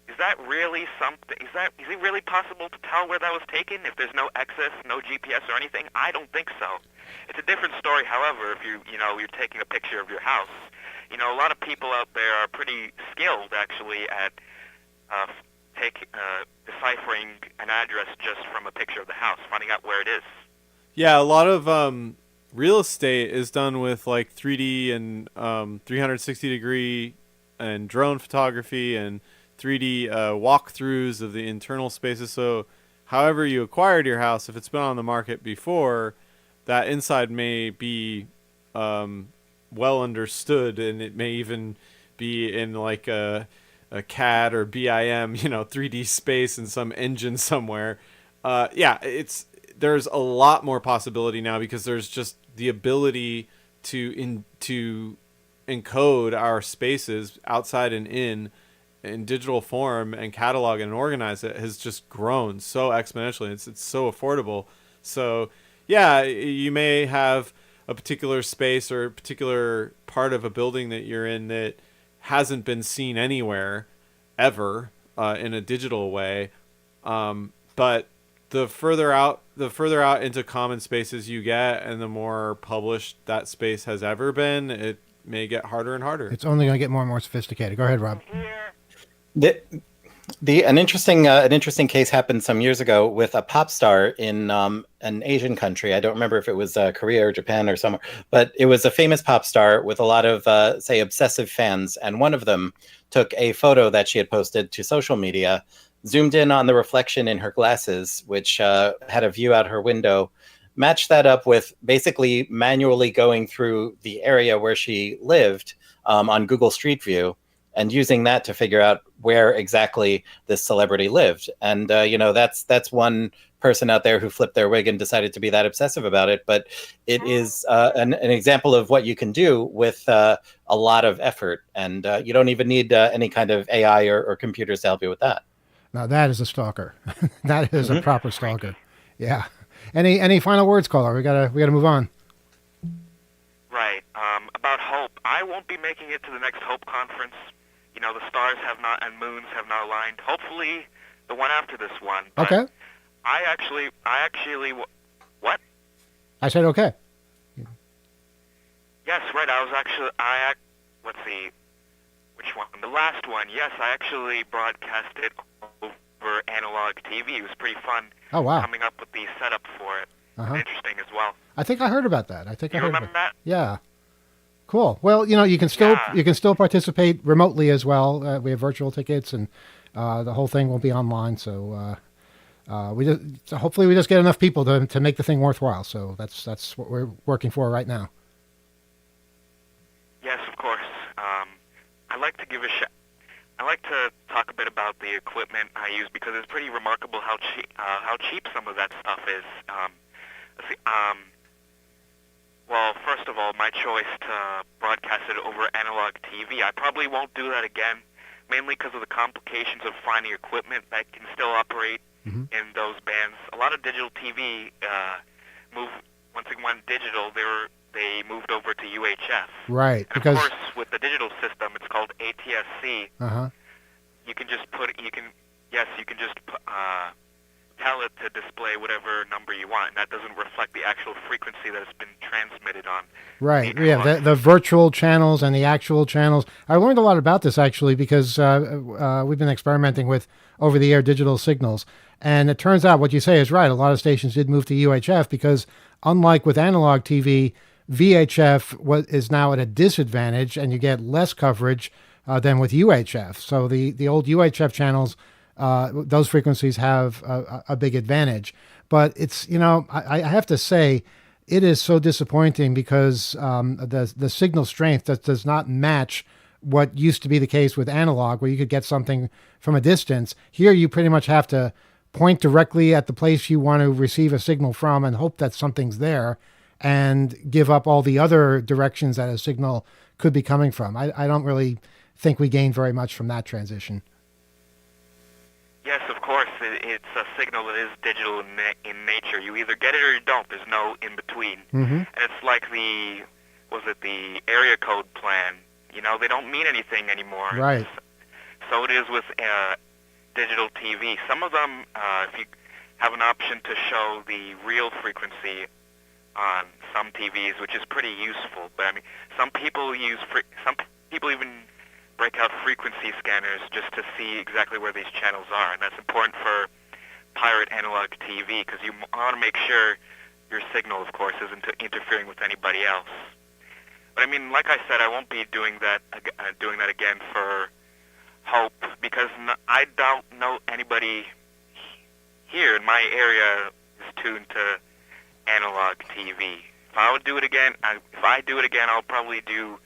is that really something? Is it really possible to tell where that was taken if there's no access, no GPS or anything? I don't think so. It's a different story, however, if you're taking a picture of your house. A lot of people out there are pretty skilled actually at deciphering an address just from a picture of the house, finding out where it is. Yeah, a lot of real estate is done with like 3D and 360 degree and drone photography and 3D walkthroughs of the internal spaces. So however you acquired your house, if it's been on the market before, that inside may be well understood, and it may even be in like a CAD or BIM, 3D space in some engine somewhere. There's a lot more possibility now because there's just the ability to encode our spaces outside and in digital form and catalog and organize it has just grown so exponentially. It's so affordable. So yeah, you may have a particular space or a particular part of a building that you're in that hasn't been seen anywhere ever in a digital way. But the further out into common spaces you get and the more published that space has ever been, it may get harder and harder. It's only going to get more and more sophisticated. Go ahead, Rob. An interesting case happened some years ago with a pop star in an Asian country. I don't remember if it was Korea or Japan or somewhere, but it was a famous pop star with a lot of, say, obsessive fans. And one of them took a photo that she had posted to social media, zoomed in on the reflection in her glasses, which had a view out her window, matched that up with basically manually going through the area where she lived on Google Street View, and using that to figure out where exactly this celebrity lived. And, that's one person out there who flipped their wig and decided to be that obsessive about it. But it is an example of what you can do with a lot of effort. And you don't even need any kind of AI or computers to help you with that. Now that is a stalker. That is a proper stalker. Yeah. Any final words, caller? We gotta move on. Right. About Hope, I won't be making it to the next Hope conference. The stars have not and moons have not aligned. Hopefully, the one after this one. But Okay. I actually, what? I said okay. Yes, right. Let's see, which one? The last one. Yes, I actually broadcast it over analog TV. It was pretty fun. Oh wow. Coming up with the setup for it. Uh-huh. Interesting as well. I think I heard about that. You remember that? Yeah. Cool. Well, you can still participate remotely as well. We have virtual tickets, and the whole thing will be online. So hopefully we just get enough people to make the thing worthwhile. So that's what we're working for right now. Yes, of course. I like to I like to talk a bit about the equipment I use because it's pretty remarkable how cheap some of that stuff is. Let's see, well, first of all, my choice to broadcast it over analog TV. I probably won't do that again, mainly because of the complications of finding equipment that can still operate in those bands. A lot of digital TV once it went digital, they moved over to UHF. Right. And of course, with the digital system, it's called ATSC. You can just tell it to display whatever number you want, and that doesn't reflect the actual frequency that it's been transmitted on. Right. Yeah, the virtual channels and the actual channels. I learned a lot about this, actually, because we've been experimenting with over-the-air digital signals. And it turns out what you say is right. A lot of stations did move to UHF because, unlike with analog TV, VHF is now at a disadvantage, and you get less coverage than with UHF. So the old UHF channels, those frequencies have a big advantage. But it's, I have to say, it is so disappointing because the signal strength does not match what used to be the case with analog, where you could get something from a distance. Here, you pretty much have to point directly at the place you want to receive a signal from and hope that something's there, and give up all the other directions that a signal could be coming from. I don't really think we gained very much from that transition. Yes, of course. It's a signal that is digital in nature. You either get it or you don't. There's no in between. And it's like the area code plan. They don't mean anything anymore. Right. So it is with digital TV. Some of them, if you have an option to show the real frequency on some TVs, which is pretty useful. But I mean, some people even break out frequency scanners just to see exactly where these channels are, and that's important for pirate analog TV because you want to make sure your signal, of course, isn't interfering with anybody else. But I mean, like I said, I won't be doing that again for Hope because I don't know anybody here in my area is tuned to analog TV. If I do it again, I'll probably do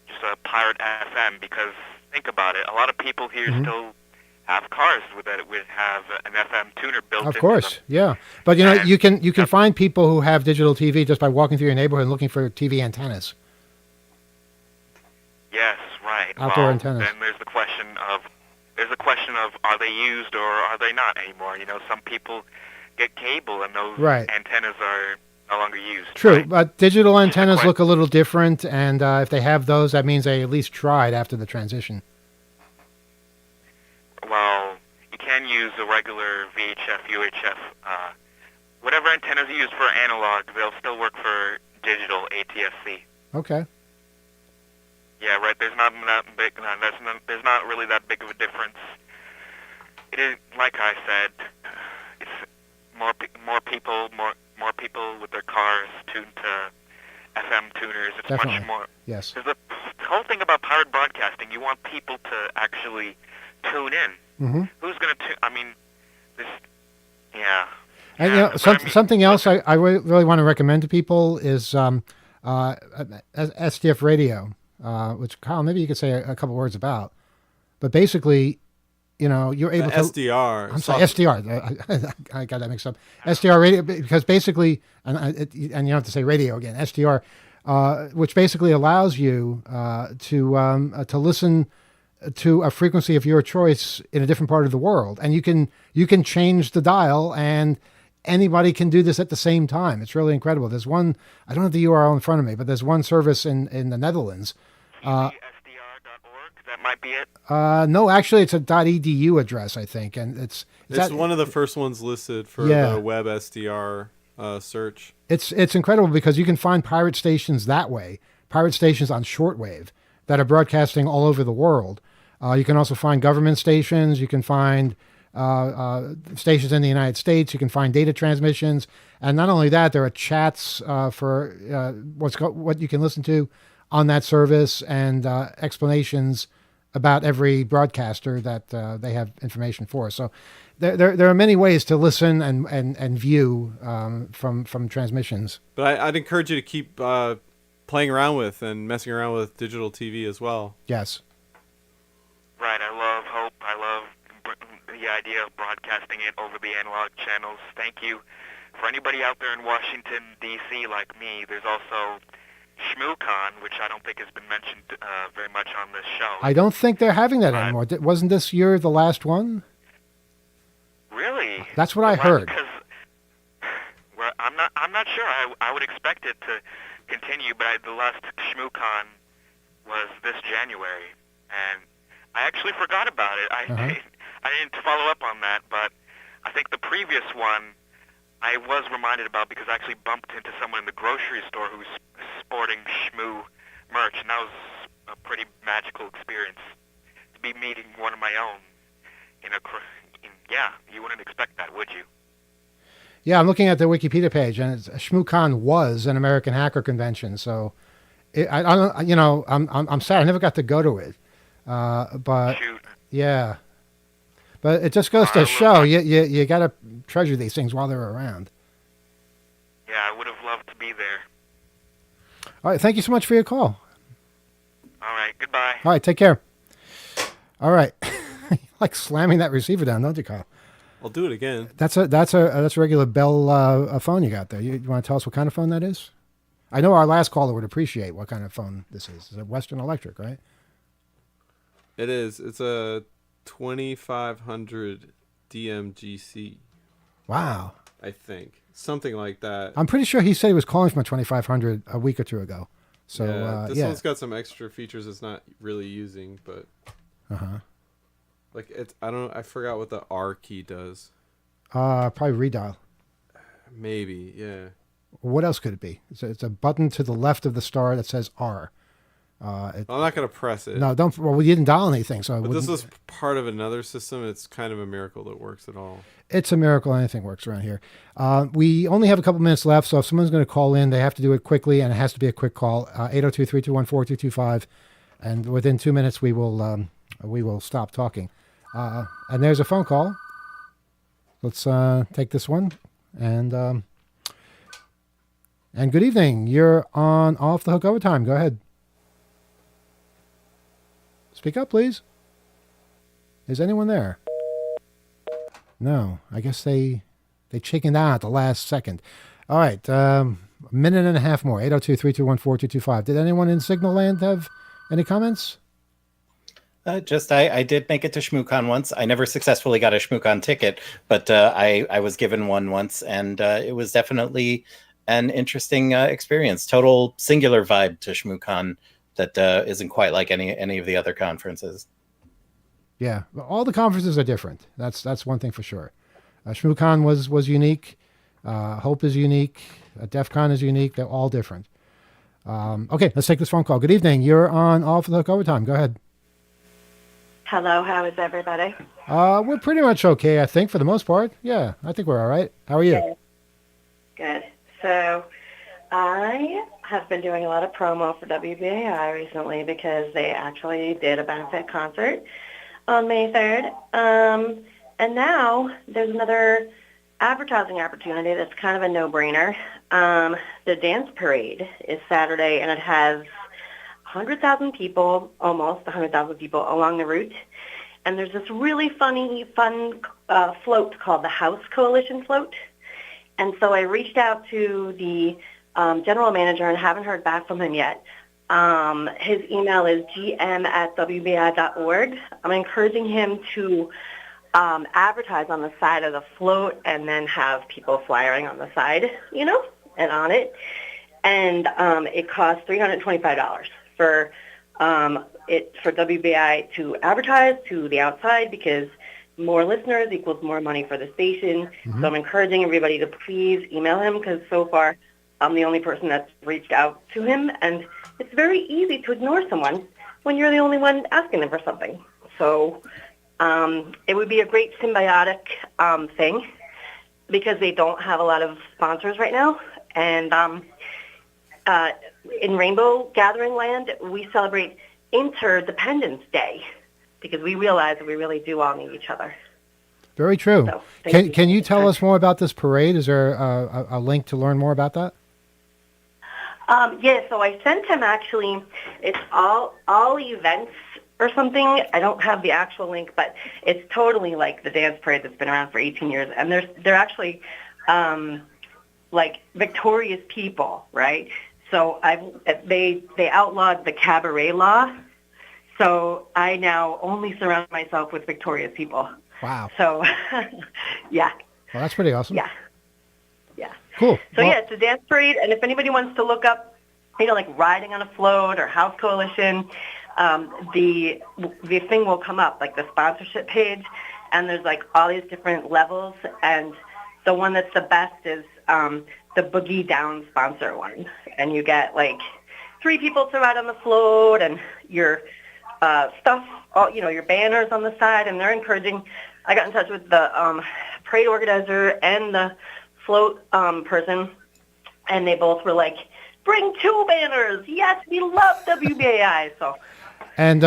just a pirate FM because think about it. A lot of people here still have cars would have an FM tuner built in. Of course, yeah. But you can find people who have digital TV just by walking through your neighborhood and looking for TV antennas. Right. Outdoor antennas. Then there's the question of are they used or are they not anymore? Some people get cable and those antennas are no longer used. True, right? but digital antennas look a little different, and if they have those, that means they at least tried after the transition. Well, you can use a regular VHF, UHF, whatever antennas you use for analog, they'll still work for digital ATSC. Okay. Yeah, right. There's not really that big of a difference. It is, like I said, it's more people with their cars tuned to FM tuners. It's Definitely. much more. Yes. Because the whole thing about pirate broadcasting, you want people to actually tune in. Who's going to tune? I mean, this. Yeah. And something else I really want to recommend to people is SDF Radio. Which, Kyle, maybe you could say a couple words about. But basically, you're able to... SDR. I'm sorry, SDR. I got that mixed up. SDR radio, because basically, and you don't have to say radio again, SDR, which basically allows you to listen to a frequency of your choice in a different part of the world. And you can change the dial, and anybody can do this at the same time. It's really incredible. There's one, I don't have the URL in front of me, but there's one service in the Netherlands. SDR.org, that might be it? No, actually it's a .edu address, I think. And it's one of the first ones listed for the web SDR search. It's incredible because you can find pirate stations that way, pirate stations on shortwave that are broadcasting all over the world. You can also find government stations. You can find stations in the United States. You can find data transmissions, and not only that, there are chats for what you can listen to on that service, and explanations about every broadcaster that they have information for. So there are many ways to listen and view from transmissions. But I'd encourage you to keep playing around with and messing around with digital TV as well. Yes. idea of broadcasting it over the analog channels. Thank you. For anybody out there in Washington, D.C. like me, there's also ShmooCon, which I don't think has been mentioned very much on this show. I don't think they're having that anymore. Wasn't this year the last one? Really? That's what I heard. Because I'm not sure. I would expect it to continue, but the last ShmooCon was this January, and I actually forgot about it. I didn't follow up on that, but I think the previous one I was reminded about because I actually bumped into someone in the grocery store who was sporting Shmoo merch, and that was a pretty magical experience to be meeting one of my own yeah, you wouldn't expect that, would you? Yeah, I'm looking at the Wikipedia page, and ShmooCon was an American hacker convention. So, I don't, you know, I'm sad I never got to go to it. But Shoot. yeah, but it just goes to show you got to treasure these things while they're around. Yeah, I would have loved to be there. All right, thank you so much for your call. All right, goodbye. All right, take care. All right, you like slamming that receiver down, don't you, Kyle? I'll do it again. That's a regular Bell phone you got there. You want to tell us what kind of phone that is? I know our last caller would appreciate what kind of phone this is. It's a Western Electric, right? It is. It's a 2500 DMGC. Wow. I think something like that. I'm pretty sure he said he was calling from a 2500 a week or two ago. So yeah, this yeah. one's got some extra features it's not really using, but like it's I forgot what the R key does. Probably redial. Maybe, yeah. What else could it be? It's a button to the left of the star that says R. I'm not gonna press it. No, don't. Well, we didn't dial anything, so. But this was part of another system. It's kind of a miracle that it works at all. It's a miracle anything works around here. We only have a couple minutes left, so if someone's going to call in, they have to do it quickly, and it has to be a quick call. 802-321-4225, and within 2 minutes we will stop talking. And there's a phone call. Let's take this one, and good evening. You're on Off the Hook Overtime. Go ahead. Speak up, please. Is anyone there? No, I guess they chickened out at the last second. All right, a minute and a half more. 802-321-4225. Did anyone in Signal Land have any comments? I did make it to ShmooCon once. I never successfully got a ShmooCon ticket, but I was given one once, and it was definitely an interesting experience. Total singular vibe to ShmooCon that isn't quite like any of the other conferences. Yeah, all the conferences are different. That's one thing for sure. ShmooCon was unique. Hope is unique. DEF CON is unique. They're all different. Okay, let's take this phone call. Good evening. You're on Off the Hook Overtime. Go ahead. Hello, how is everybody? We're pretty much okay, I think, for the most part. Yeah, I think we're all right. How are you? Good. So I have been doing a lot of promo for WBAI recently because they actually did a benefit concert on May 3rd. And now there's another advertising opportunity that's kind of a no-brainer. The dance parade is Saturday, and it has 100,000 people, almost 100,000 people along the route. And there's this really fun float called the House Coalition Float. And so I reached out to the general manager and haven't heard back from him yet. His email is gm@wbi.org. I'm encouraging him to advertise on the side of the float and then have people flyering on the side, and on it. And it costs $325 for WBI to advertise to the outside, because more listeners equals more money for the station. Mm-hmm. So I'm encouraging everybody to please email him, because so far I'm the only person that's reached out to him, and it's very easy to ignore someone when you're the only one asking them for something. So it would be a great symbiotic thing, because they don't have a lot of sponsors right now. And in Rainbow Gathering Land, we celebrate Interdependence Day, because we realize that we really do all need each other. Very true. So, can you tell us more about this parade? Is there a link to learn more about that? Yeah, so I sent him, actually, it's all events or something. I don't have the actual link, but it's totally like the dance parade that's been around for 18 years. And they're actually like victorious people, right? So they outlawed the cabaret law. So I now only surround myself with victorious people. Wow. So, yeah. Well, that's pretty awesome. Yeah. Yeah. Cool. So yeah, it's a dance parade, and if anybody wants to look up, like Riding on a Float or House Coalition, the thing will come up, like the sponsorship page, and there's like all these different levels, and the one that's the best is the Boogie Down sponsor one, and you get like 3 people to ride on the float, and your stuff, your banners on the side, and they're encouraging. I got in touch with the parade organizer and the float person, and they both were like, bring 2 banners. Yes, we love WBAI. So. And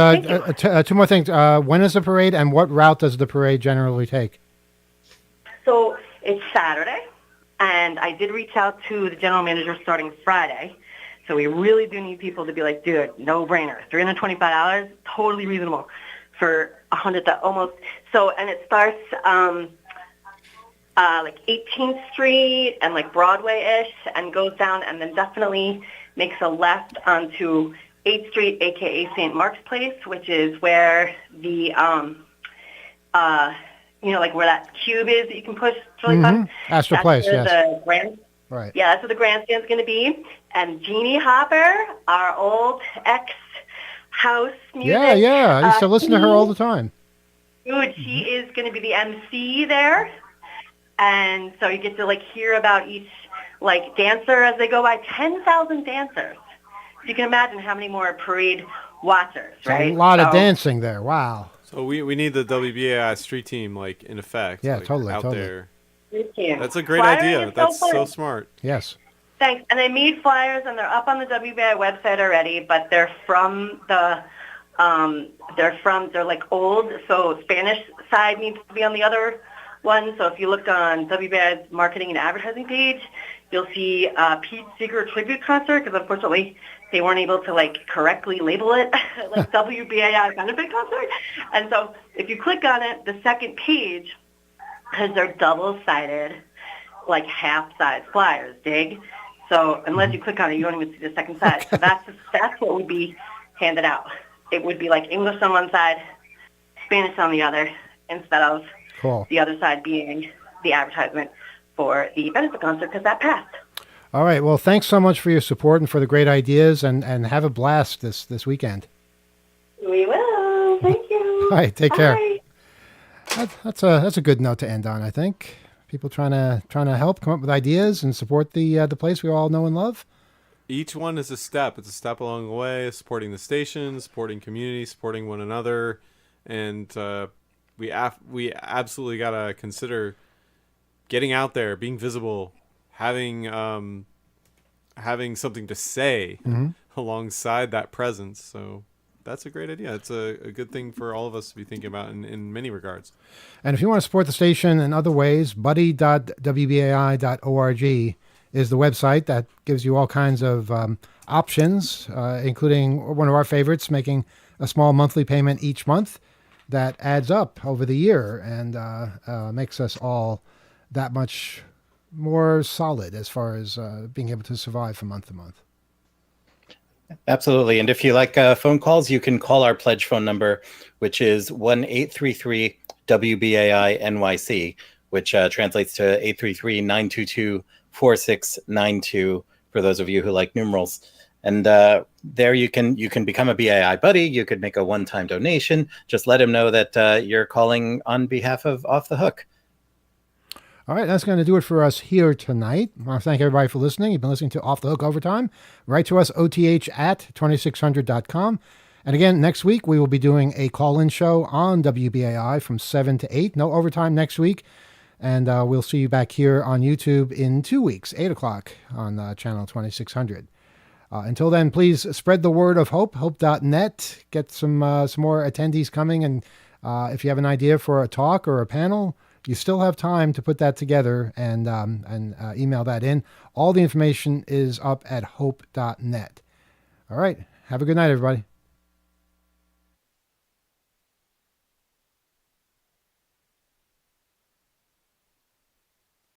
2 more things. When is the parade, and what route does the parade generally take? So it's Saturday, and I did reach out to the general manager starting Friday. So we really do need people to be like, dude, no brainer. $325, totally reasonable for 100, almost. So, and it starts like 18th Street and like Broadway-ish, and goes down, and then definitely makes a left onto 8th Street, aka St. Mark's Place, which is where the like where that cube is that you can push. It's really fun. Astor Place, yes. Right. Yeah, that's where the grandstand's going to be. And Jeannie Hopper, our old ex-house music. Yeah. I used to listen to her all the time. Dude, she is going to be the MC there. And so you get to like hear about each like dancer as they go by. 10,000 dancers. So you can imagine how many more parade watchers, right? A lot of dancing there. Wow. So we need the WBAI street team like in effect. Yeah, like, totally. There. Team. That's a great idea. That's so smart. Yes. Thanks. And they made flyers, and they're up on the WBI website already, but they're from the, they're like old, so Spanish side needs to be on the other one. So if you look on WBI's marketing and advertising page, you'll see Pete Seeger tribute concert, because unfortunately they weren't able to like correctly label it like WBAI benefit concert. And so if you click on it, the second page, because they're double-sided, like half-size flyers, dig? So unless you click on it, you don't even see the second side. So that's what would be handed out. It would be like English on one side, Spanish on the other, instead of the other side being the advertisement for the benefit concert, because that passed. All right. Well, thanks so much for your support and for the great ideas, and have a blast this weekend. We will. Thank you. All right. Take care. Bye. That's a good note to end on, I think. People trying to help come up with ideas and support the place we all know and love. Each one is a step. It's a step along the way, supporting the station, supporting community, supporting one another, and we absolutely gotta consider getting out there, being visible, having something to say alongside that presence. So that's a great idea. It's a good thing for all of us to be thinking about in many regards. And if you want to support the station in other ways, buddy.wbai.org is the website that gives you all kinds of options, including one of our favorites, making a small monthly payment each month that adds up over the year and makes us all that much more solid as far as being able to survive from month to month. Absolutely. And if you like phone calls, you can call our pledge phone number, which is 1-833-WBAI-NYC, which translates to 833-922-4692 for those of you who like numerals. And there you can become a BAI buddy. You could make a one-time donation. Just let him know that you're calling on behalf of Off the Hook. All right, that's going to do it for us here tonight. I want to thank everybody for listening. You've been listening to Off the Hook Overtime. Write to us, oth@2600.com. And again, next week, we will be doing a call-in show on WBAI from 7 to 8. No overtime next week. And we'll see you back here on YouTube in 2 weeks, 8 o'clock on channel 2600. Until then, please spread the word of hope, hope.net. Get some more attendees coming. And if you have an idea for a talk or a panel, you still have time to put that together and email that in. All the information is up at hope.net. All right. Have a good night, everybody.